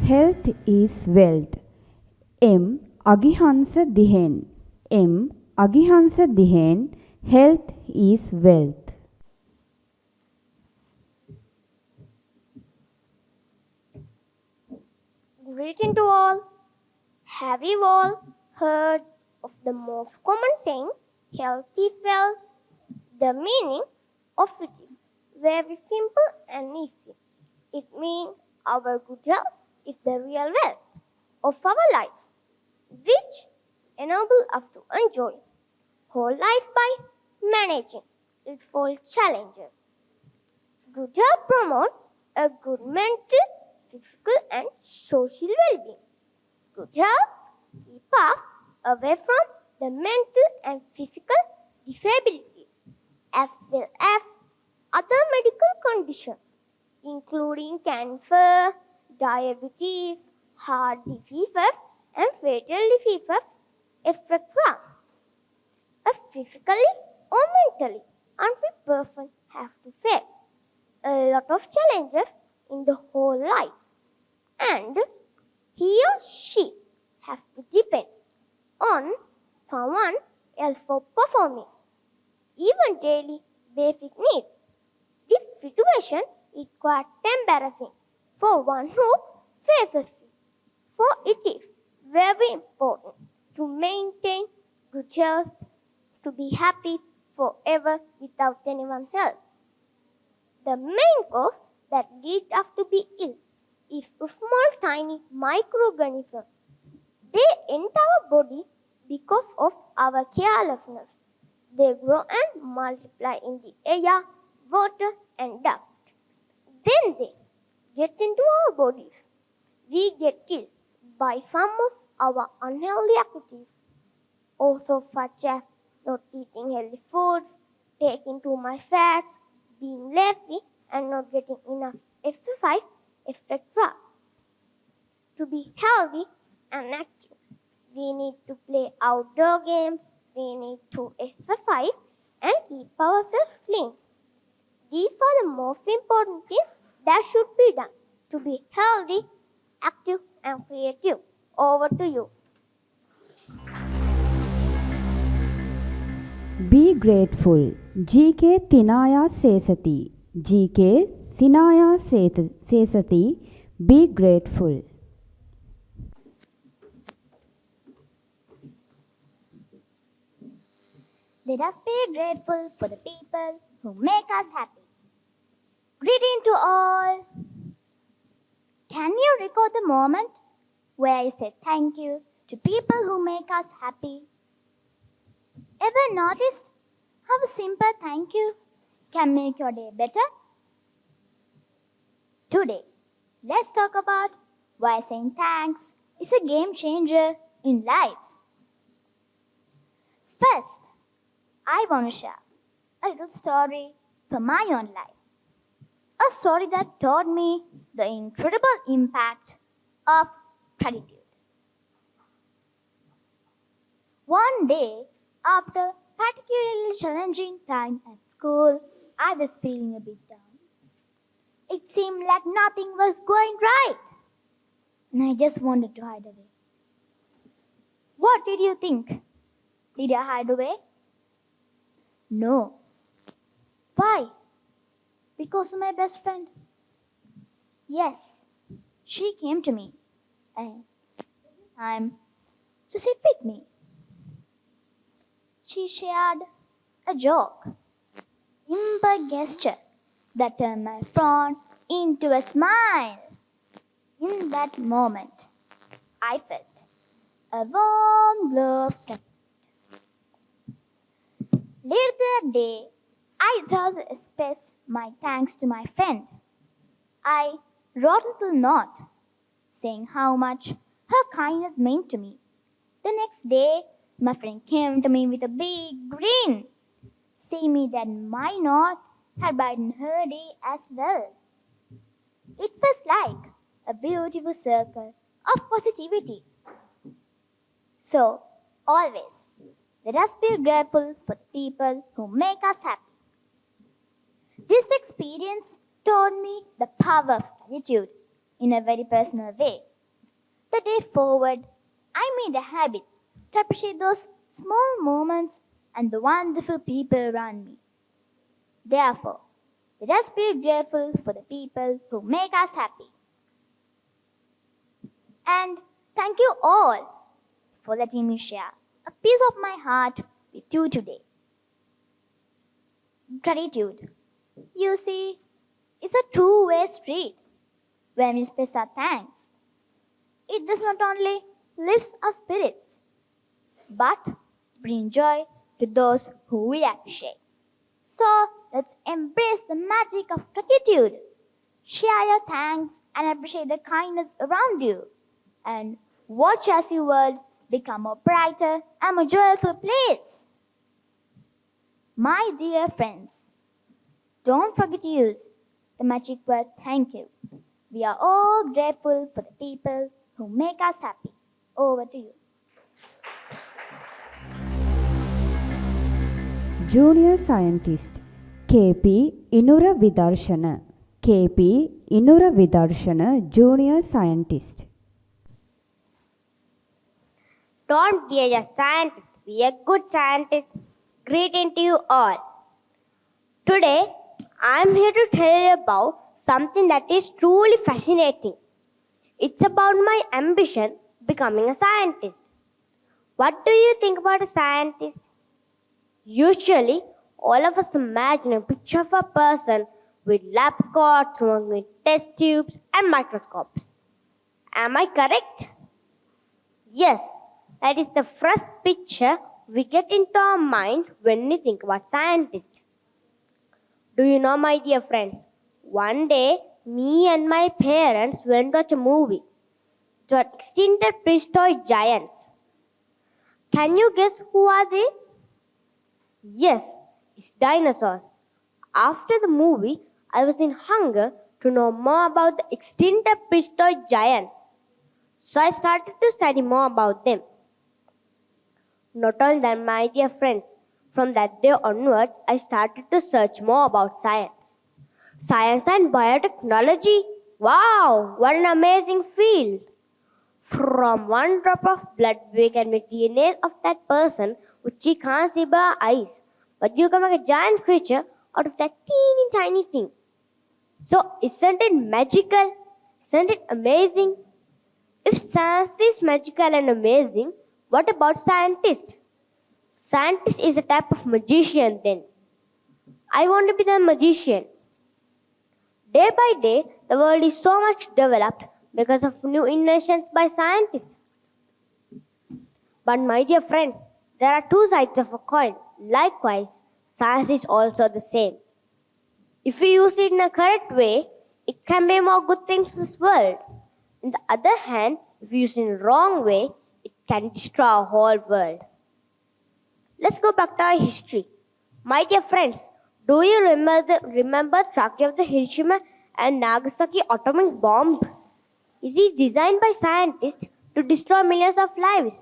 Health is wealth. M. Agihansa Dihen. M. Agihansa Dihen. Health is wealth. Greeting to all. Have you all heard of the most common saying, healthy wealth? The meaning of it is very simple and easy. It means our good health is the real wealth of our life, which enable us to enjoy whole life by managing its full challenges. Good health promotes a good mental, physical, and social well-being. Good health keeps us away from the mental and physical disabilities, as well as other medical conditions, including cancer, diabetes, heart diseases, and fatal diseases, etc. A physically or mentally unfit person have to face a lot of challenges in the whole life, and he or she have to depend on someone else for performing even daily basic needs. This situation is quite embarrassing for one who faces it, for it is very important to maintain good health, to be happy forever without anyone's help. The main cause that leads us to be ill is a small tiny microorganism. They enter our body because of our carelessness. They grow and multiply in the air, water and dust. Then they get into our bodies. We get killed by some of our unhealthy activities, also such as not eating healthy foods, taking too much fats, being lazy and not getting enough exercise, etc. To be healthy and active, we need to play outdoor games, we need to exercise and keep ourselves clean. These are the most important things that should be done to be healthy, active and creative. Over to you. Be grateful. GK Tinaya Sesati. GK Sinaya Sesati. Be grateful. Let us be grateful for the people who make us happy. Greeting to all. Can you recall the moment where you said thank you to people who make us happy? Ever noticed how a simple thank you can make your day better? Today, let's talk about why saying thanks is a game changer in life. First, I want to share a little story from my own life. A story that taught me the incredible impact of gratitude. One day, after a particularly challenging time at school, I was feeling a bit down. It seemed like nothing was going right, and I just wanted to hide away. What did you think? Did I hide away? No. Why? Because of my best friend. Yes, she came to me and to sit with me. She shared a joke, simple gesture that turned my frown into a smile. In that moment, I felt a warm glow of gratitude. Later that day, I just expressed my thanks to my friend. I wrote a little note saying how much her kindness meant to me. The next day, my friend came to me with a big grin, saying me that my note had brightened her day as well. It was like a beautiful circle of positivity. So, always, let us be grateful for the people who make us happy. This experience taught me the power of gratitude in a very personal way. The day forward, I made a habit to appreciate those small moments and the wonderful people around me. Therefore, let us be grateful for the people who make us happy. And thank you all for letting me share a piece of my heart with you today. Gratitude, you see, is a two-way street. When we express our thanks, it does not only lift our spirits, but bring joy to those who we appreciate. So let's embrace the magic of gratitude. Share your thanks and appreciate the kindness around you. And watch as your world become a brighter and more joyful place. My dear friends, don't forget to use the magic word thank you. We are all grateful for the people who make us happy. Over to you. Junior scientist. KP Inura Vidarshana. KP Inura Vidarshana, Junior Scientist. Don't be a scientist, be a good scientist. Greeting to you all. Today, I am here to tell you about something that is truly fascinating. It's about my ambition becoming a scientist. What do you think about a scientist? Usually, all of us imagine a picture of a person with lab coats, with test tubes, and microscopes. Am I correct? Yes, that is the first picture we get into our mind when we think about scientists. Do you know, my dear friends, one day me and my parents went to watch a movie. It was extincted prehistoric giants. Can you guess who are they? Yes, it's dinosaurs. After the movie, I was in hunger to know more about the extincted prehistoric giants. So I started to study more about them. Not only that, my dear friends, from that day onwards, I started to search more about science. Science and biotechnology. Wow, what an amazing field! From one drop of blood, we can make DNA of that person which we can't see by our eyes. But you can make a giant creature out of that teeny tiny thing. So, isn't it magical? Isn't it amazing? If science is magical and amazing, what about scientist? Scientist is a type of magician then. I want to be the magician. Day by day, the world is so much developed because of new inventions by scientists. But my dear friends, there are two sides of a coin. Likewise, science is also the same. If we use it in a correct way, it can bring more good things to this world. On the other hand, if we use it in the wrong way, it can destroy our whole world. Let's go back to our history. My dear friends, do you remember the tragedy of the Hiroshima and Nagasaki atomic bomb? It is designed by scientists to destroy millions of lives.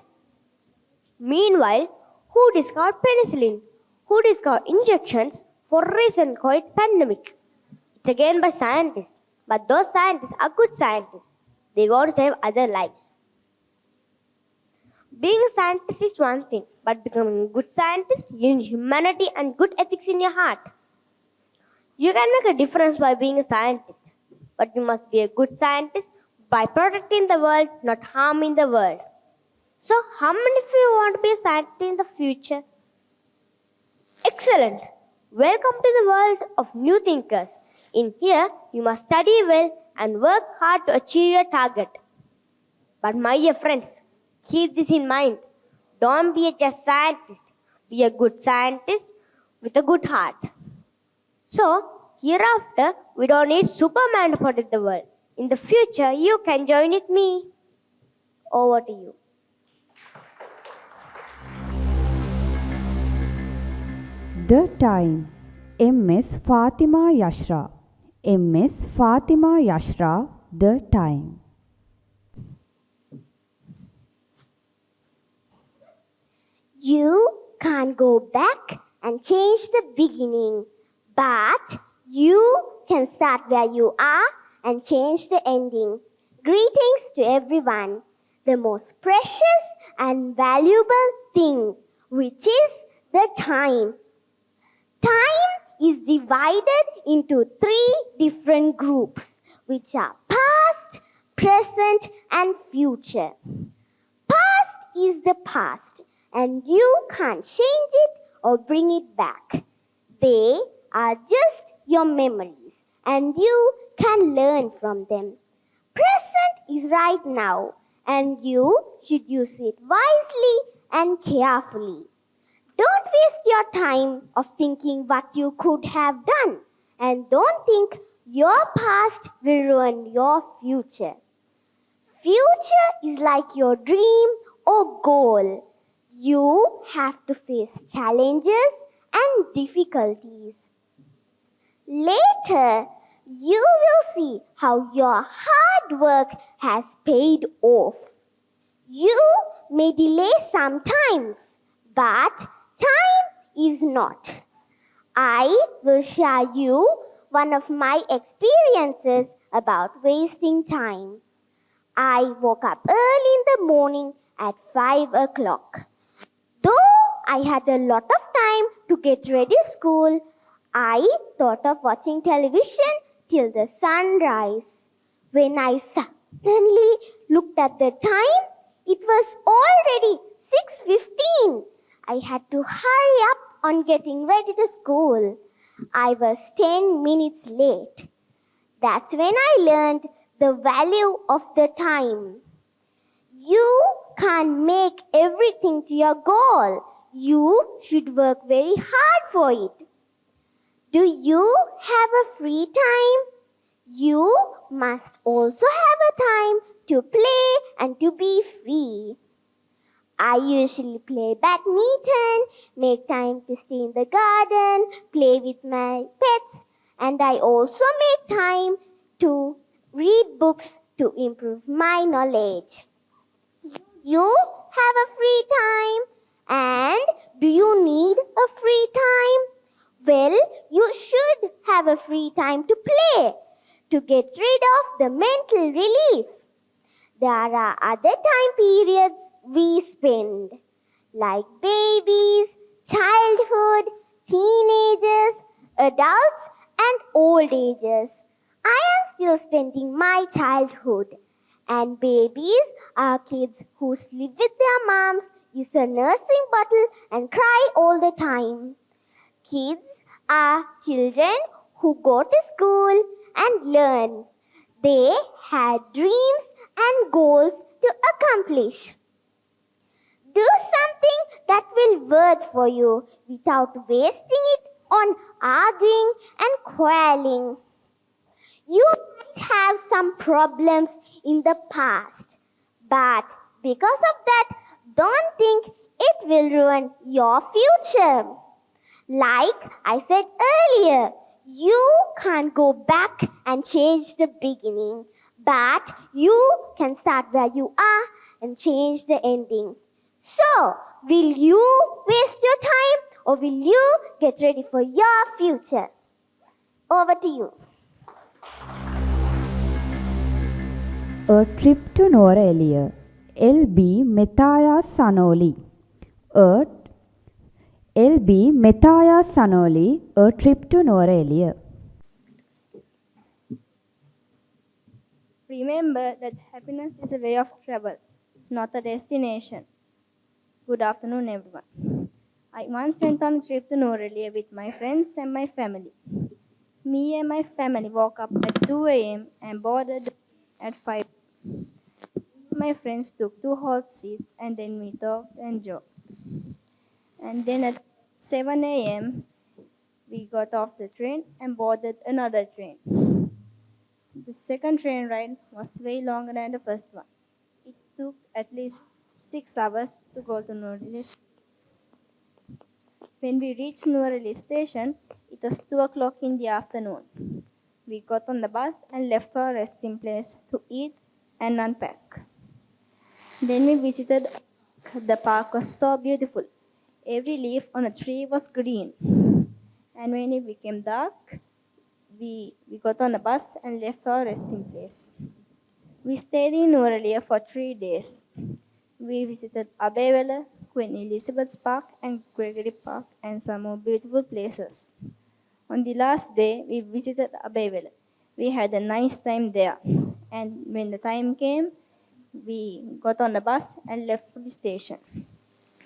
Meanwhile, who discovered penicillin? Who discovered injections for recent COVID pandemic? It's again by scientists. But those scientists are good scientists. They want to save other lives. Being a scientist is one thing, but becoming a good scientist, you need humanity and good ethics in your heart. You can make a difference by being a scientist, but you must be a good scientist by protecting the world, not harming the world. So, how many of you want to be a scientist in the future? Excellent! Welcome to the world of new thinkers. In here, you must study well and work hard to achieve your target. But my dear friends, keep this in mind. Don't be just a scientist. Be a good scientist with a good heart. So, hereafter, we don't need Superman to protect the world. In the future, you can join with me. Over to you. The time. MS Fatima Yashra. MS Fatima Yashra. The time. You can't go back and change the beginning, but you can start where you are and change the ending. Greetings to everyone. The most precious and valuable thing, which is the time. Time is divided into 3 different groups, which are past, present, and future. Past is the past, and you can't change it or bring it back. They are just your memories, and you can learn from them. Present is right now, and you should use it wisely and carefully. Don't waste your time of thinking what you could have done, and don't think your past will ruin your future. Future is like your dream or goal. You have to face challenges and difficulties. Later, you will see how your hard work has paid off. You may delay sometimes, but time is not. I will share you one of my experiences about wasting time. I woke up early in the morning at 5 o'clock. Though I had a lot of time to get ready for school, I thought of watching television till the sunrise. When I suddenly looked at the time, it was already 6:15. I had to hurry up on getting ready to school. I was 10 minutes late. That's when I learned the value of the time. You can't make everything to your goal. You should work very hard for it. Do you have a free time? You must also have a time to play and to be free. I usually play badminton, make time to stay in the garden, play with my pets, and I also make time to read books to improve my knowledge. You have a free time, and do you need a free time? Well, you should have a free time to play, to get rid of the mental relief. There are other time periods we spend, like babies, childhood, teenagers, adults, and old ages. I am still spending my childhood. And babies are kids who sleep with their moms, use a nursing bottle, and cry all the time. Kids are children who go to school and learn. They had dreams and goals to accomplish. Do something that will work for you without wasting it on arguing and quarreling. You might have some problems in the past, but because of that, don't think it will ruin your future. Like I said earlier, you can't go back and change the beginning, but you can start where you are and change the ending. So, will you waste your time or will you get ready for your future? Over to you. A trip to Norelia. L.B. Methaya Sanoli. L.B. Methaya Sanoli. A trip to Norelia. Remember that happiness is a way of travel, not a destination. Good afternoon, everyone. I once went on a trip to Norelia with my friends and my family. Me and my family woke up at 2 a.m. and boarded at 5. My friends took 2 hot seats and then we talked and joked. And then at 7 a.m., we got off the train and boarded another train. The second train ride was way longer than the first one. It took at least 6 hours to go to Norelia. When we reached Norelia station, it was 2 o'clock in the afternoon. We got on the bus and left for a resting place to eat and unpack. Then we visited the park. Was so beautiful. Every leaf on a tree was green. And when it became dark, we got on the bus and left for a resting place. We stayed in Norelia for 3 days. We visited Abbeville, Queen Elizabeth's Park, and Gregory Park, and some more beautiful places. On the last day, we visited Abbeville. We had a nice time there. And when the time came, we got on the bus and left for the station.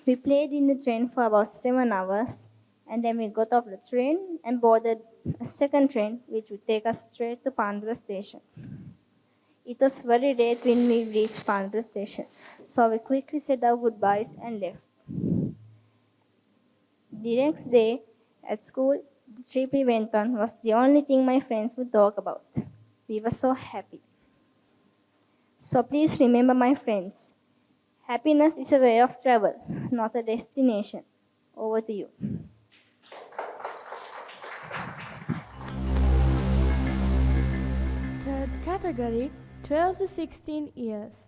We played in the train for about 7 hours, and then we got off the train and boarded a second train which would take us straight to Pandra station. It was very late when we reached Pandra station, so we quickly said our goodbyes and left. The next day at school, the trip we went on was the only thing my friends would talk about. We were so happy. So please remember, my friends, happiness is a way of travel, not a destination. Over to you. Third category, 12 to 16 years.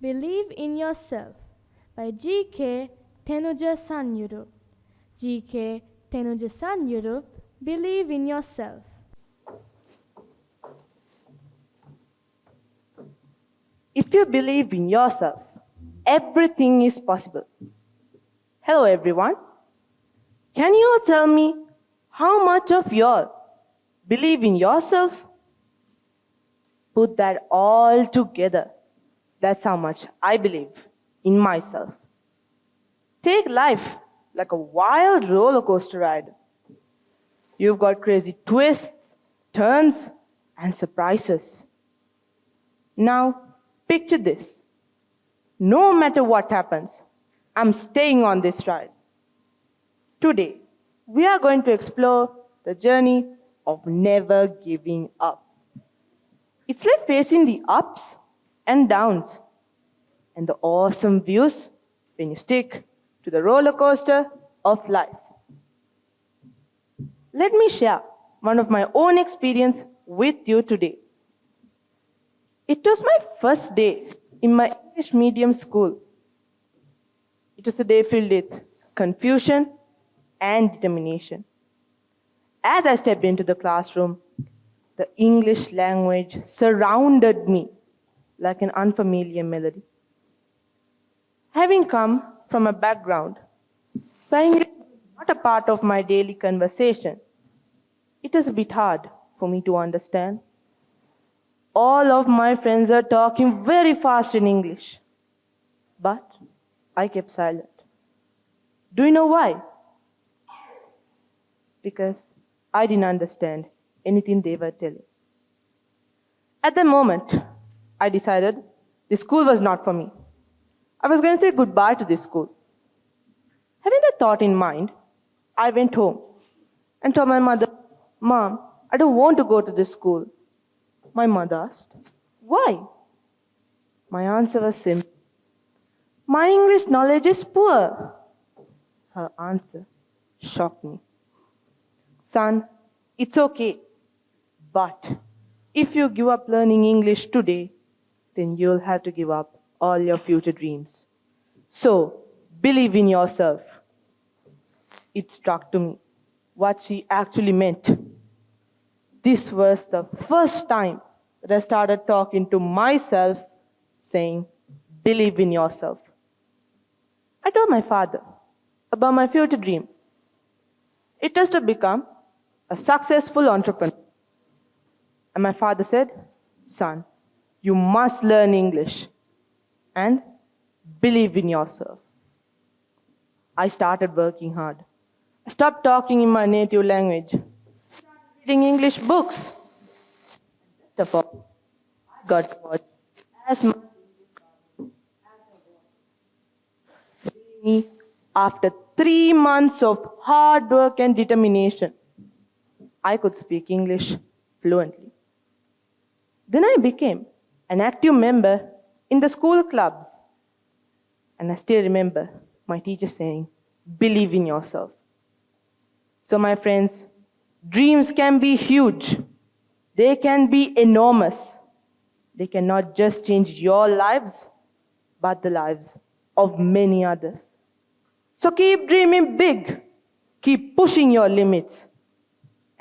Believe in Yourself by G.K. Tenuja Sanyuru. G.K. Tenuja Sanyuru, believe in yourself. If you believe in yourself, everything is possible. Hello everyone. Can you all tell me how much of you all believe in yourself? Put that all together. That's how much I believe in myself. Take life like a wild roller coaster ride. You've got crazy twists, turns, and surprises. Now, picture this. No matter what happens, I'm staying on this ride. Today, we are going to explore the journey of never giving up. It's like facing the ups and downs and the awesome views when you stick to the roller coaster of life. Let me share one of my own experience with you today. It was my first day in my English medium school. It was a day filled with confusion and determination. As I stepped into the classroom, the English language surrounded me like an unfamiliar melody. Having come from a background where English was not a part of my daily conversation, it was a bit hard for me to understand. All of my friends are talking very fast in English, but I kept silent. Do you know why? Because I didn't understand anything they were telling. At the moment, I decided this school was not for me. I was going to say goodbye to this school. Having that thought in mind, I went home and told my mother, "Mom, I don't want to go to this school." My mother asked, "Why?" My answer was simple. "My English knowledge is poor." Her answer shocked me. "Son, it's okay. But if you give up learning English today, then you'll have to give up all your future dreams. So, believe in yourself." It struck to me what she actually meant. This was the first time that I started talking to myself, saying, "Believe in yourself." I told my father about my future dream. It was to become a successful entrepreneur. And my father said, "Son, you must learn English and believe in yourself." I started working hard. I stopped talking in my native language. Started reading English books. Best of all, I got to watch as much me after 3 months of hard work and determination, I could speak English fluently. Then I became an active member in the school clubs. And I still remember my teacher saying, "Believe in yourself." So my friends, dreams can be huge. They can be enormous. They cannot just change your lives, but the lives of many others. So keep dreaming big. Keep pushing your limits.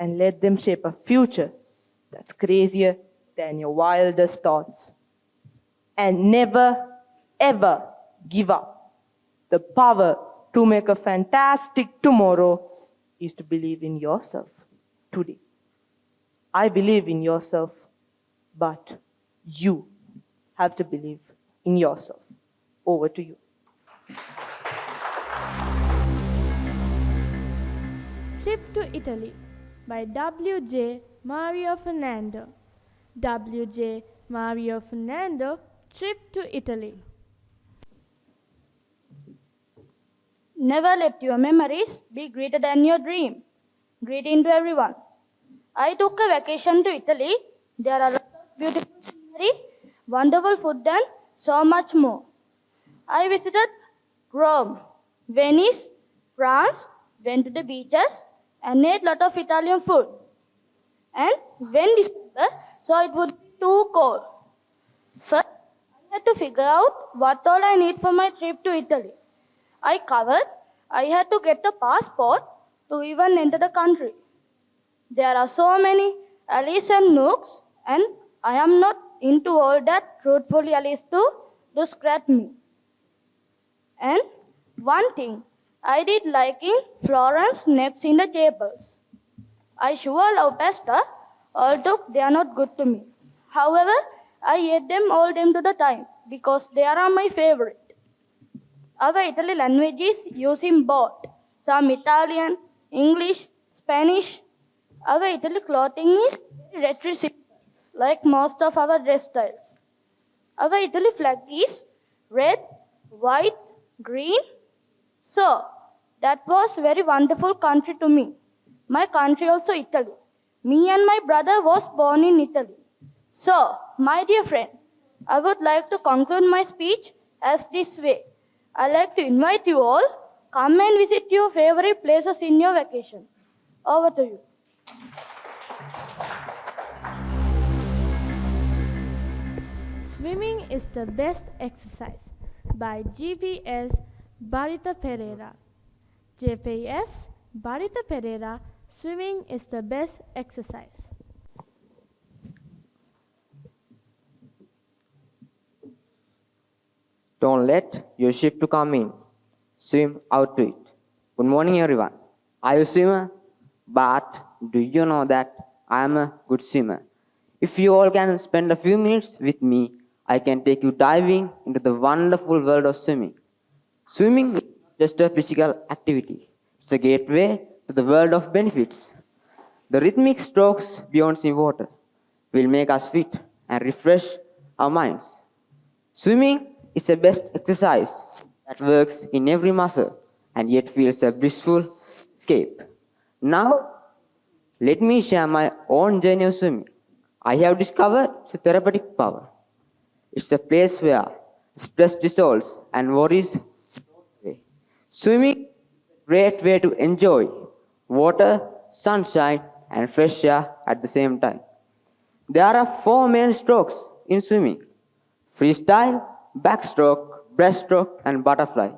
And let them shape a future that's crazier than your wildest thoughts. And never, ever give up. The power to make a fantastic tomorrow is to believe in yourself today. I believe in yourself, but you have to believe in yourself. Over to you. Trip to Italy by W.J. Mario Fernando. W.J. Mario Fernando, Trip to Italy. Never let your memories be greater than your dream. Greeting to everyone. I took a vacation to Italy. There are lots of beautiful scenery, wonderful food, and so much more. I visited Rome, Venice, France, went to the beaches, and ate a lot of Italian food. And when December, so it would be too cold. First, I had to figure out what all I need for my trip to Italy. I had to get a passport, to even enter the country. There are so many alleys and nooks, and I am not into all that truthfully alleys to scratch me. And one thing I did like in Florence naps in the chapels. I sure love pasta, although they are not good to me. However, I ate them all them to the time because they are my favorite. Our Italy language is using both some Italian, English, Spanish. Our Italy clothing is very retro simple, like most of our dress styles. Our Italy flag is red, white, green. So that was very wonderful country to me. My country also Italy. Me and my brother was born in Italy. So, my dear friend, I would like to conclude my speech as this way. I like to invite you all, come and visit your favorite places in your vacation. Over to you. Swimming is the best exercise by GPS Barita Pereira. GPS Barita Pereira, swimming is the best exercise. Don't let your ship to come in. Swim out to it. Good morning, everyone. I am a swimmer, but do you know that I am a good swimmer? If you all can spend a few minutes with me, I can take you diving into the wonderful world of swimming. Swimming is not just a physical activity. It's a gateway to the world of benefits. The rhythmic strokes beyond sea water will make us fit and refresh our minds. Swimming is the best exercise that works in every muscle and yet feels a blissful escape. Now, let me share my own journey of swimming. I have discovered its therapeutic power. It's a place where stress dissolves and worries go away. Swimming is a great way to enjoy water, sunshine, and fresh air at the same time. There are four main strokes in swimming: freestyle, backstroke, breaststroke, and butterfly.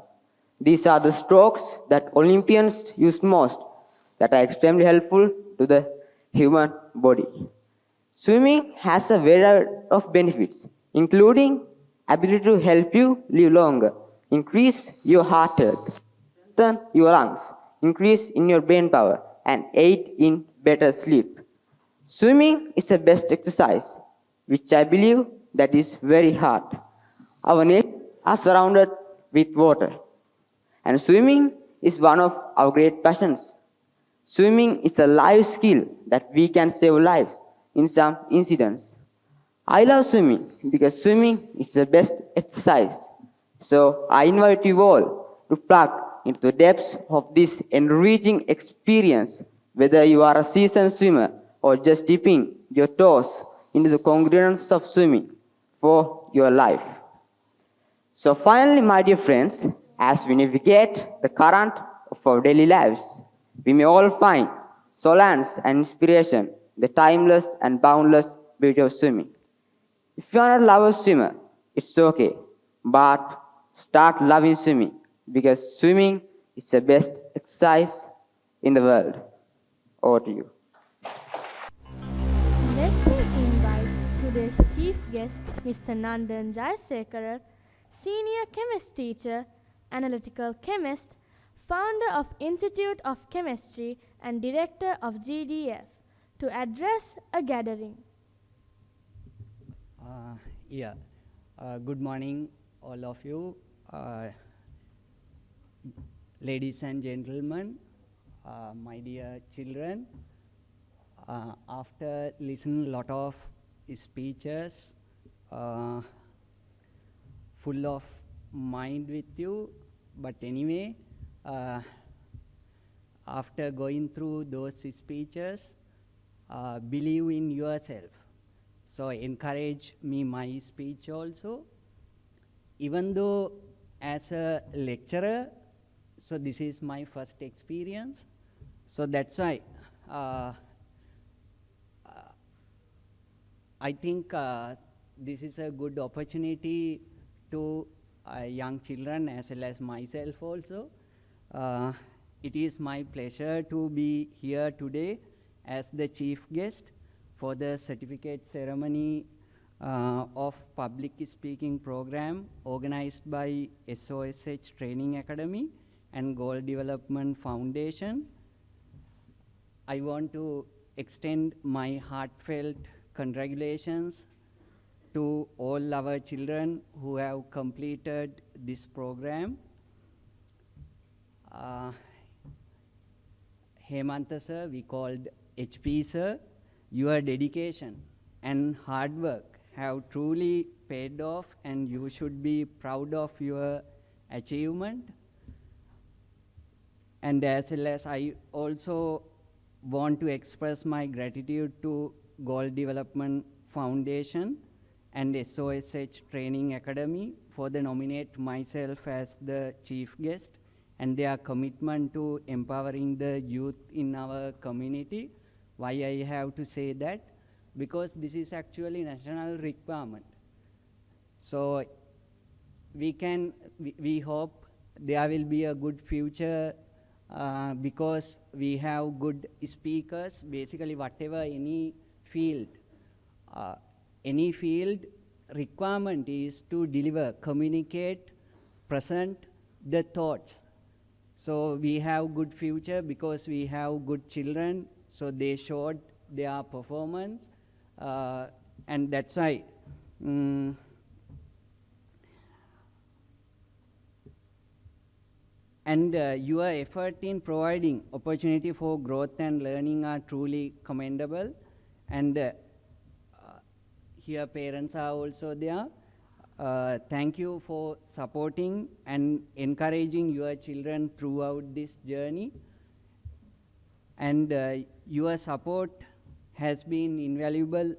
These are the strokes that Olympians use most that are extremely helpful to the human body. Swimming has a variety of benefits, including ability to help you live longer, increase your heart health, strengthen your lungs, increase in your brain power, and aid in better sleep. Swimming is the best exercise, which I believe that is very hard. Our necks are surrounded with water, and swimming is one of our great passions. Swimming is a life skill that we can save lives in some incidents. I love swimming because swimming is the best exercise. So I invite you all to plug into the depths of this enriching experience, whether you are a seasoned swimmer or just dipping your toes into the congruence of swimming for your life. So finally, my dear friends, as we navigate the current of our daily lives, we may all find solace and inspiration in the timeless and boundless beauty of swimming. If you are not a lover swimmer, it's okay, but start loving swimming because swimming is the best exercise in the world. Over to you. Let's invite today's chief guest, Mr. Nandan Jayasekara, senior chemist teacher, analytical chemist, founder of Institute of Chemistry and director of GDF, to address a gathering. Yeah. Good morning, all of you. Ladies and gentlemen, my dear children, after listening a lot of speeches, full of mind with you, but anyway, after going through those speeches, believe in yourself. So encourage me my speech also. Even though as a lecturer, so this is my first experience. So that's why I think this is a good opportunity to young children as well as myself also. it is my pleasure to be here today as the chief guest for the certificate ceremony of public speaking program organized by SOSH Training Academy and Goal Development Foundation. I want to extend my heartfelt congratulations to all our children who have completed this program. Hemantha sir, we called HP sir, your dedication and hard work have truly paid off, and you should be proud of your achievement. And as well as I also want to express my gratitude to Goal Development Foundation and SOSH Training Academy for the nominate myself as the chief guest and their commitment to empowering the youth in our community. Why I have to say that? Because this is actually national requirement. So we hope there will be a good future because we have good speakers. Basically, whatever any field requirement is to deliver, communicate, present the thoughts. So we have good future because we have good children. So they showed their performance, and that's why. And your effort in providing opportunity for growth and learning are truly commendable. And here parents are also there. Thank you for supporting and encouraging your children throughout this journey. And your support has been invaluable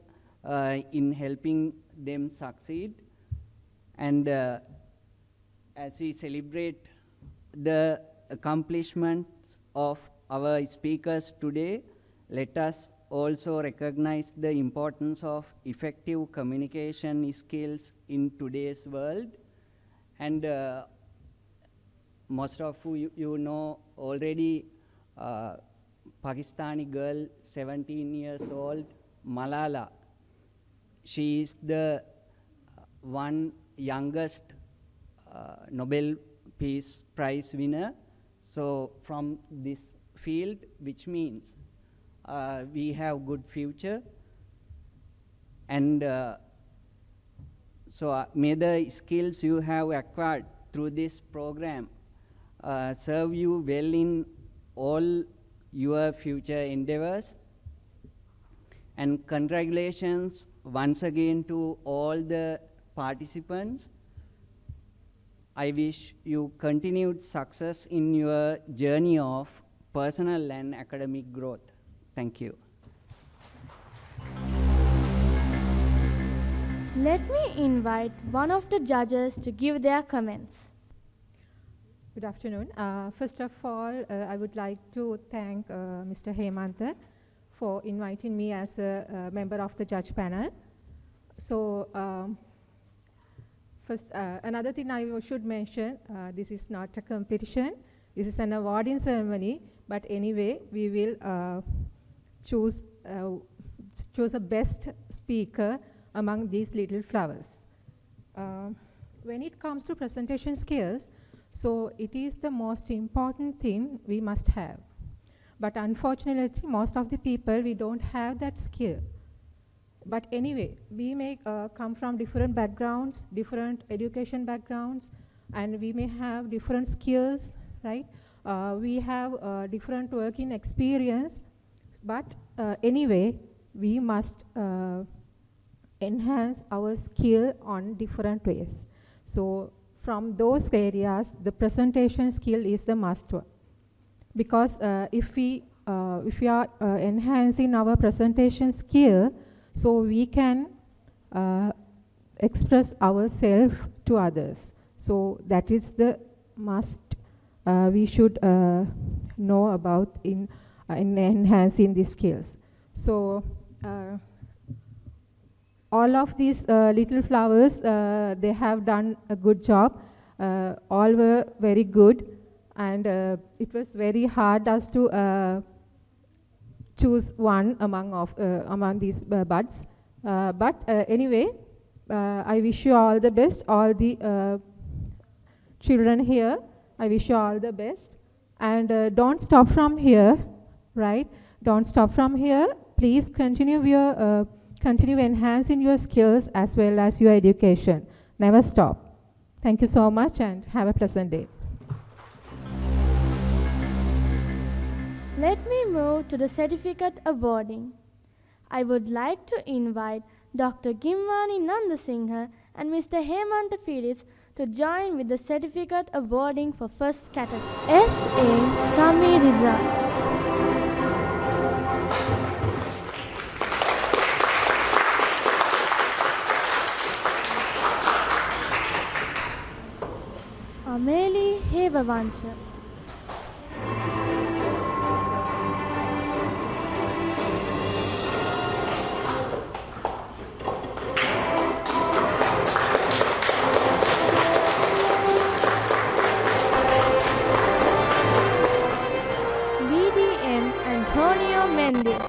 in helping them succeed. And as we celebrate the accomplishments of our speakers today, let us also recognize the importance of effective communication skills in today's world. And most of you know already Pakistani girl, 17 years old, Malala. She is the one youngest Nobel Peace Prize winner. So from this field, which means we have good future. And so may the skills you have acquired through this program serve you well in all your future endeavors. And congratulations once again to all the participants. I wish you continued success in your journey of personal and academic growth. Thank you. Let me invite one of the judges to give their comments. Good afternoon. First of all, I would like to thank Mr. Hemantha for inviting me as a member of the judge panel. So, first, another thing I should mention, this is not a competition. This is an awarding ceremony. But anyway, we will choose a best speaker among these little flowers. When it comes to presentation skills, so it is the most important thing we must have. But unfortunately, most of the people, we don't have that skill. But anyway, we may come from different backgrounds, different education backgrounds, and we may have different skills, right? We have different working experience, but anyway, we must enhance our skill on different ways. So from those areas, the presentation skill is the must one. Because if we are enhancing our presentation skill, so we can express ourselves to others. So that is the must we should know about in enhancing these skills. So all of these little flowers, they have done a good job. All were very good. and it was very hard us to choose one among these buds. But anyway, I wish you all the best, all the children here. I wish you all the best. And don't stop from here, right? Don't stop from here. Please continue enhancing your skills as well as your education. Never stop. Thank you so much and have a pleasant day. Let me move to the certificate awarding. I would like to invite Dr. Gimwani Nandasinghe and Mr. Hemanta Firis to join with the certificate awarding for first category. S.A. Sami Rizal. Ameli Hevavansha. BDM Antonio Mendes.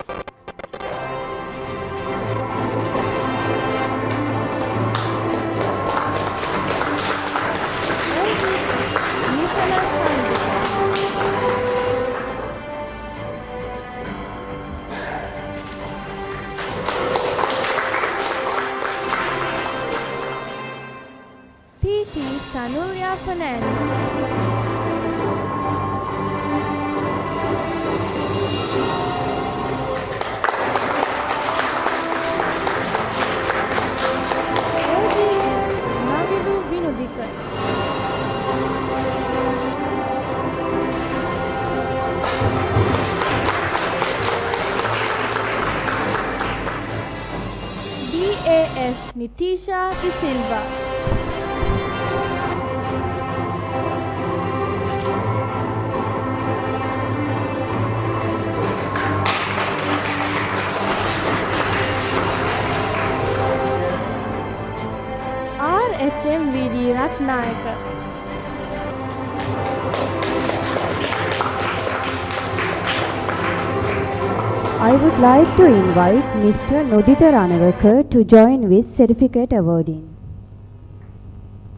Nicholas Sanjay. PT Sanuria Fernandez. Navidu Vinudika. DAS Nitisha De Silva. RHMVD Ratnayaka. I would like to invite Mr. Nodita Ranavekar to join with certificate awarding.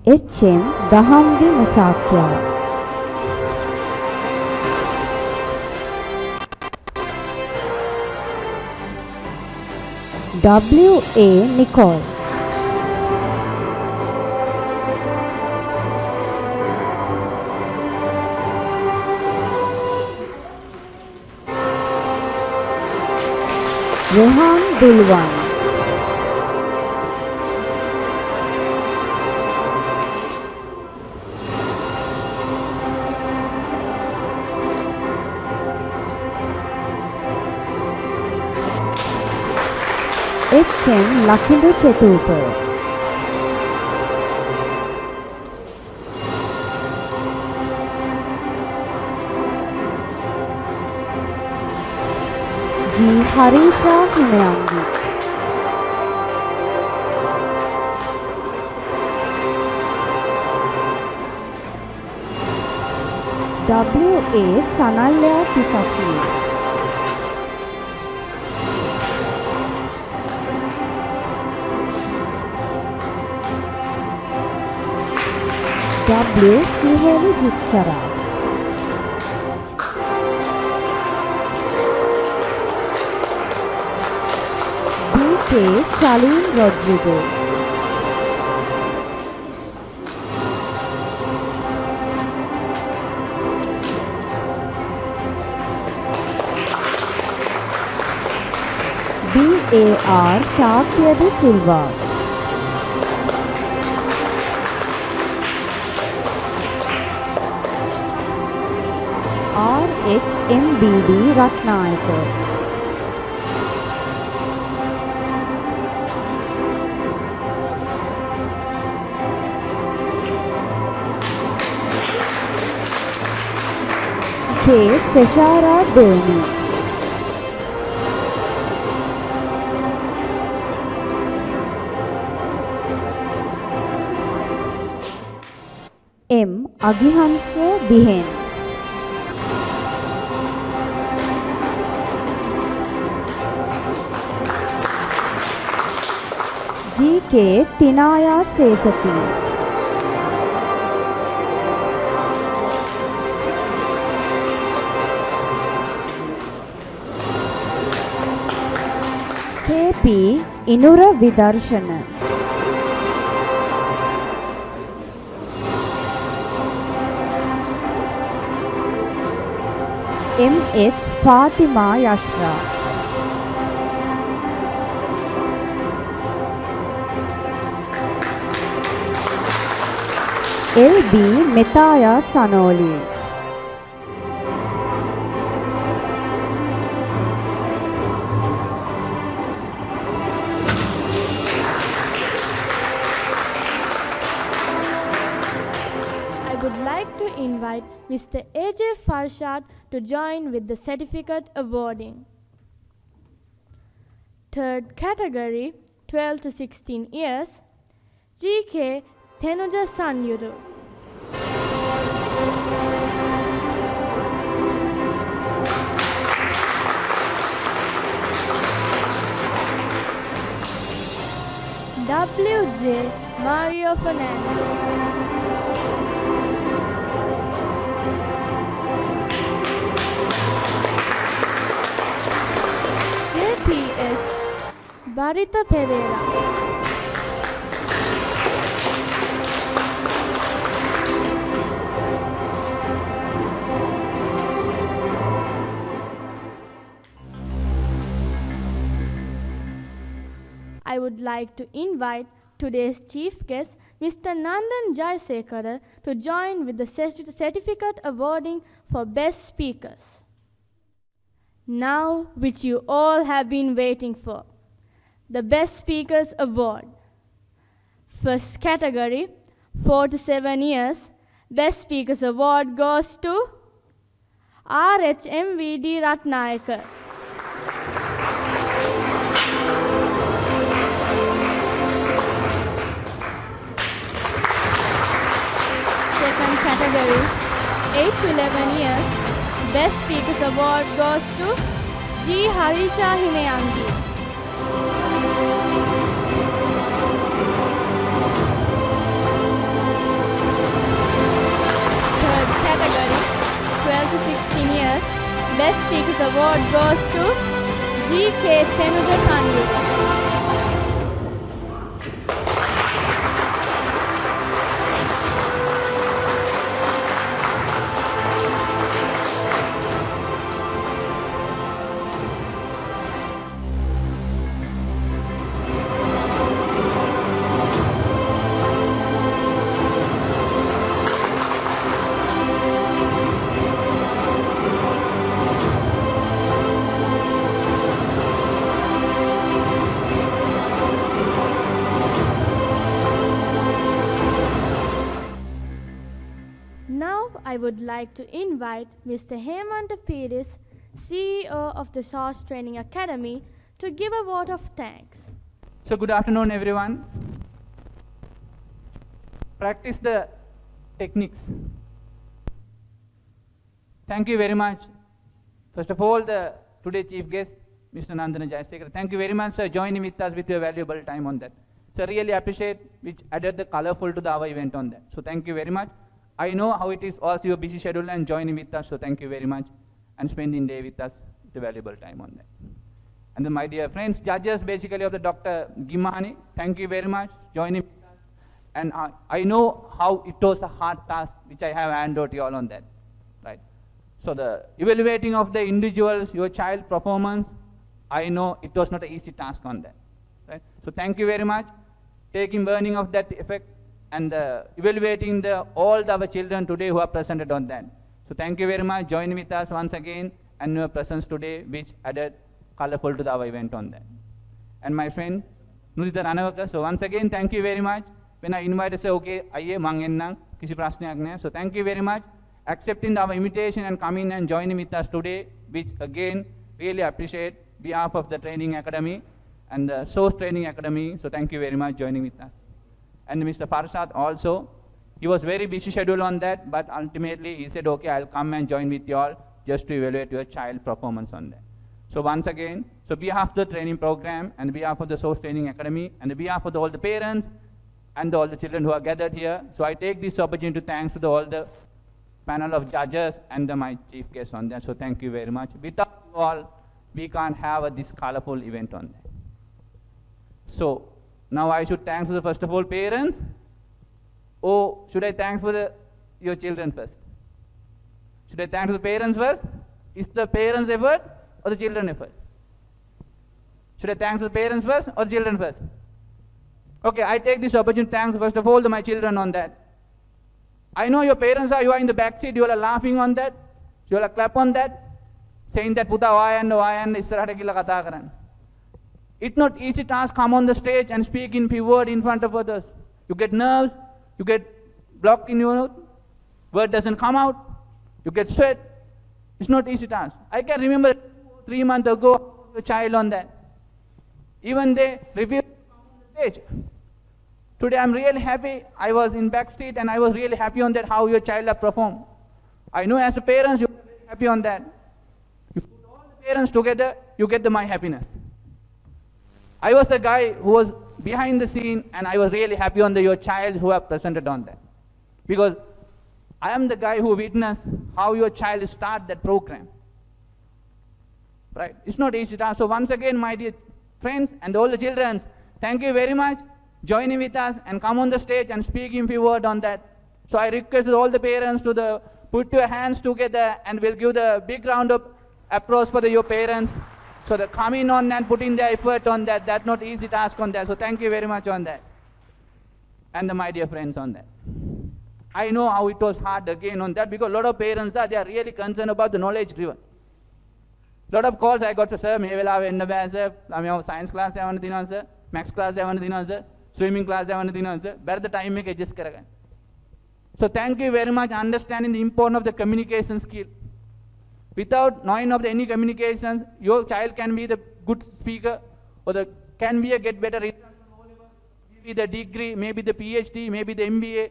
HM Dahamdi Masakya. W.A. Nicole. Rehan Dulwan. H.M. Lakindu Chetupa. G. Harisha Himayangi. W.A. Sanalya Pisasi. W. Siheli Jitsara. D.K. Shaleen Rodriguez. B.A.R. Shakya De Silva. RHMBD Ratnayakar. K. Seshara Devani. M. Agihansa Bihen. K. Tinaya Sesati. K.P. Inura Vidarshana. M.S. Fatima Yashra. L.B. Metaya Sanoli. I would like to invite Mr. A.J. Farshad to join with the certificate awarding. Third category, 12 to 16 years, G.K. Tenuja Sanyuru. W.J. Mario Fernandez. J.P.S. Barita Pereira. I would like to invite today's chief guest, Mr. Nandan Jaisekara, to join with the certificate awarding for best speakers. Now, which you all have been waiting for, the Best Speakers Award. First category, 4 to 7 years, Best Speakers Award goes to R.H.M.V.D. Ratnayakar. Second category, 8 to 11 years, Best Speakers Award goes to G. Harisha Himeyangi. Third category, 12 to 16 years, Best Speakers Award goes to G. K. Tenuja Sanyuga. Now I would like to invite Mr. Hemanta Piris, CEO of the SOSH Training Academy, to give a vote of thanks. So good afternoon everyone. Practice the techniques. Thank you very much. First of all, today's chief guest, Mr. Nandana Jayasekar. Thank you very much, sir, joining with us with your valuable time on that. So really appreciate which added the colorful to our event on that. So thank you very much. I know how it is also your busy schedule and joining with us, so thank you very much and spending day with us the valuable time on that. And then my dear friends, judges basically of the Dr. Gimani, thank you very much joining with us. And I know how it was a hard task which I have handed out to you all on that, right? So the evaluating of the individuals, your child performance, I know it was not an easy task on that, right? So thank you very much, taking burning of that effect and evaluating all our children today who are presented on that. So thank you very much, join with us once again and your presence today which added colorful to our event on that. And my friend, Nudita Ranavaka, so once again thank you very much. When I invited, say, okay, aye, mangenna, kisi prasnayak nahi. So thank you very much, accepting our invitation and coming and joining with us today, which again, really appreciate behalf of the training academy and the SOSH Training Academy. So thank you very much joining with us. And Mr. Farshad also, he was very busy schedule on that, but ultimately he said, okay, I'll come and join with you all just to evaluate your child performance on that. So once again, so behalf of the training program and behalf of the SOSH Training Academy and behalf of all the parents and all the children who are gathered here, so I take this opportunity to thanks to all the panel of judges and my chief guest on that. So thank you very much. Without you all, we can't have this colorful event on that. So now I should thank the first of all parents. Or should I thank for your children first? Should I thank the parents first? Is the parents' effort or the children effort? Should I thank the parents first or the children first? Okay, I take this opportunity to thank first of all my children on that. I know your parents you are in the back seat, you are laughing on that, you are clap on that, saying that puta vayan isarahata gilla katha karan. It's not easy task come on the stage and speak in few words in front of others. You get nerves, you get blocked in your word doesn't come out, you get sweat. It's not easy task. I can remember 3 months ago a child on that. Even they reviewed on the stage. Today I'm really happy. I was in back seat and I was really happy on that how your child have performed. I know as a parents you're very happy on that. You put all the parents together, you get my happiness. I was the guy who was behind the scene and I was really happy on your child who have presented on that. Because I am the guy who witnessed how your child start that program. Right? It's not easy task. So once again, my dear friends and all the children, thank you very much. Joining with us and come on the stage and speak in few words on that. So I request all the parents to put your hands together and we'll give the big round of applause for your parents. So they're coming on and putting their effort on that. That's not easy task on that. So thank you very much on that. And my dear friends on that. I know how it was hard again on that because a lot of parents they are really concerned about the knowledge driven. Lot of calls I got, sir, may vela enna ba sir, I science class yavanna dinana sir, maths class yavanna dinana sir, swimming class yavanna dinana sir, better the time make adjust karagan. So thank you very much understanding the importance of the communication skill. Without knowing of any communications, your child can be the good speaker or can be a get better result, maybe the degree, maybe the PhD, maybe the MBA.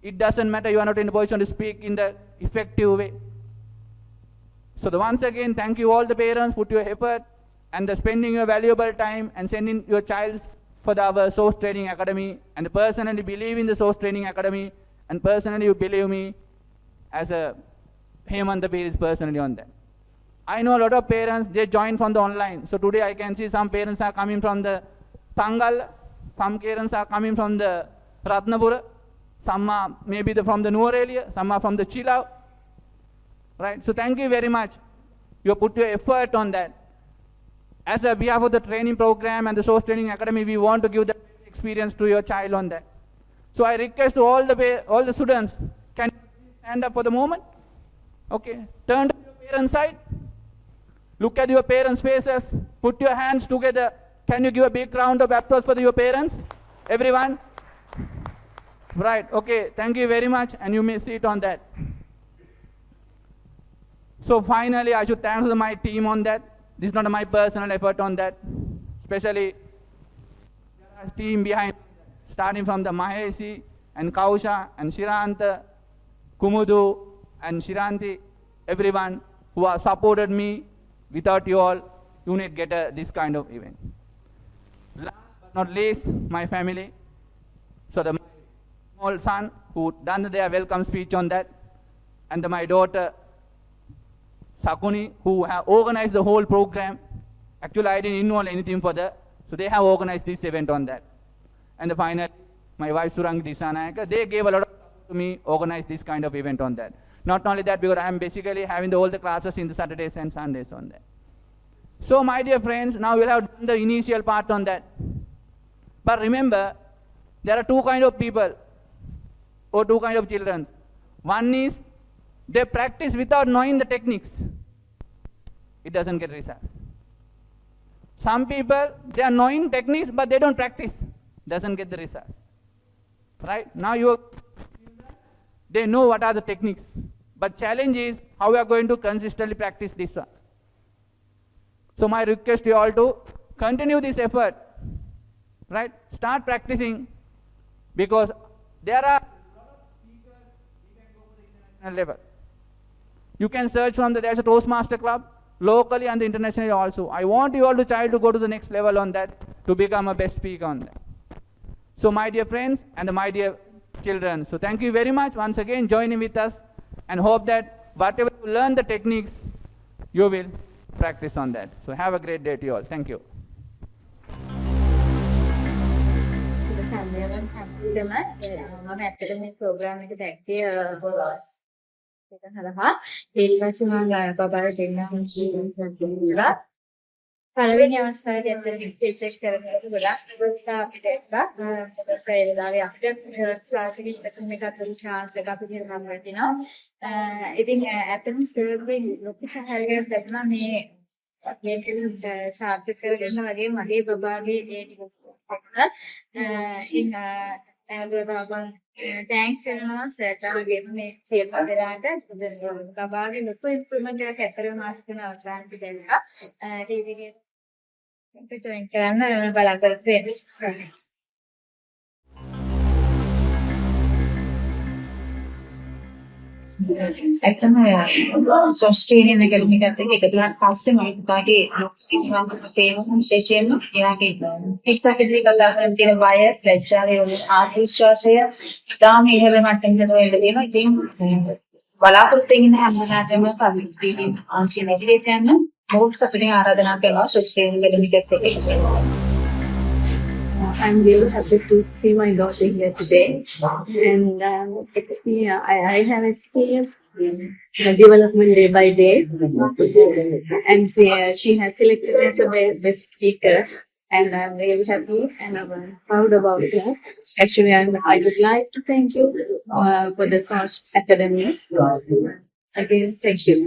It doesn't matter, you are not in a position to speak in the effective way. So once again, thank you all the parents, put your effort and spending your valuable time and sending your child for our SOSH Training Academy and personally believe in the SOSH Training Academy and personally you believe me as a Hemanta is personally on that. I know a lot of parents, they join from the online. So today I can see some parents are coming from the Tangal, some parents are coming from the Ratnapura, some are maybe from the Nuwara, some are from the Chilau. Right? So thank you very much. You put your effort on that. As a behalf of the training program and the SOSH Training Academy, we want to give the experience to your child on that. So I request to all the students, can you stand up for the moment? Okay. Turn to your parents' side. Look at your parents' faces. Put your hands together. Can you give a big round of applause for your parents? Everyone? Right. Okay. Thank you very much. And you may sit on that. So finally, I should thank my team on that. This is not my personal effort on that. Especially the team behind, starting from the Mahesi and Kausha and Shiranta, Kumudu and Shiranti, everyone who has supported me. Without you all, you need get this kind of event. Last but not least, my family. So my small son who done their welcome speech on that, and my daughter Sakuni, who have organized the whole program. Actually, I didn't involve anything for that, so they have organized this event on that. And finally, my wife Surang Disanayaka, they gave a lot of support to me, organize this kind of event on that. Not only that, because I am basically having all the classes in the Saturdays and Sundays on that. So my dear friends, now we'll have done the initial part on that. But remember, there are two kinds of people, or two kinds of children. One is, they practice without knowing the techniques. It doesn't get result. Some people, they are knowing techniques, but they don't practice. Doesn't get the result. Right? Now they know what are the techniques. But challenge is how we are going to consistently practice this one. So my request to you all to continue this effort. Right? Start practicing, because there are a lot of speakers who can go to the international level. You can search from there's a Toastmaster club, locally and internationally also. I want you all to child to go to the next level on that, to become a best speaker on that. So my dear friends and my dear children, so thank you very much once again joining with us, and hope that whatever you learn the techniques, you will practice on that. So have a great day to you all. Thank you. සුබ සන්ධ්‍යාවක් හැමෝටම මම ඇත්තටම මේ programme එක දැක්කේ ඒක හරහා ඊට පස්සේ මම බබාට දෙන්නම් කියලා පළවෙනි අවස්ථාවේදී ඇත්තටම ස්පීච් එක කරනකොට ගොඩක් උත්සාහ අපිට එක්කලා මොකද ඒ වෙලාවේ අපිට ක්ලාස් එකේ ඉන්න එකත් ලොකු chance එකක් අපිට හම්බ වෙනවා. ඉතින් ඇත්තටම සර්ගේ ලොකු සහයෝගයක් ලැබුණා මේ සාර්ථක කරගන්න වගේ මගේ බබාගේ ඒ ටික ඉතින් thanks කරනවා සර්ට වගේම මේ සියලු දෙනාට බබාගේ ලොකු ඉම්ප්‍රූව්මන්ට් එකක් ඇත්තටම මාස 3 අවසානයේ දැක්කා. ටීවී එකේ ජොයින් කරන්න බලාපොරොත්තු වෙනවා. ඇත්තම SOSH training academy එකත් එක්ක එකතු වුණාට පස්සේ මම පුතාගේ තේරුම විශේෂයෙන්ම එයාගේ එක්සැක්ට්ලි කතා කරන තියෙන බය, ලැජ්ජාව, ආත්මවිශ්වාසය තාම ඉහළ මට්ටමකට වෙන්න තියෙනවා. ඉතින් බලාපොරොත්තු වෙන හැම දිනකටම පබ්ලික් ස්පීකින් ආංශික ඉදිරියට යන්න මොකක් සපිටින් ආරාධනා කරනවා SOSH training academy එකත් එක්ක. I'm really happy to see my daughter here today, and I have experience in the development day by day, and she has selected as a best speaker, and I'm really happy and I'm proud about her. Actually, I would like to thank you for the SOSH Academy. Again, thank you.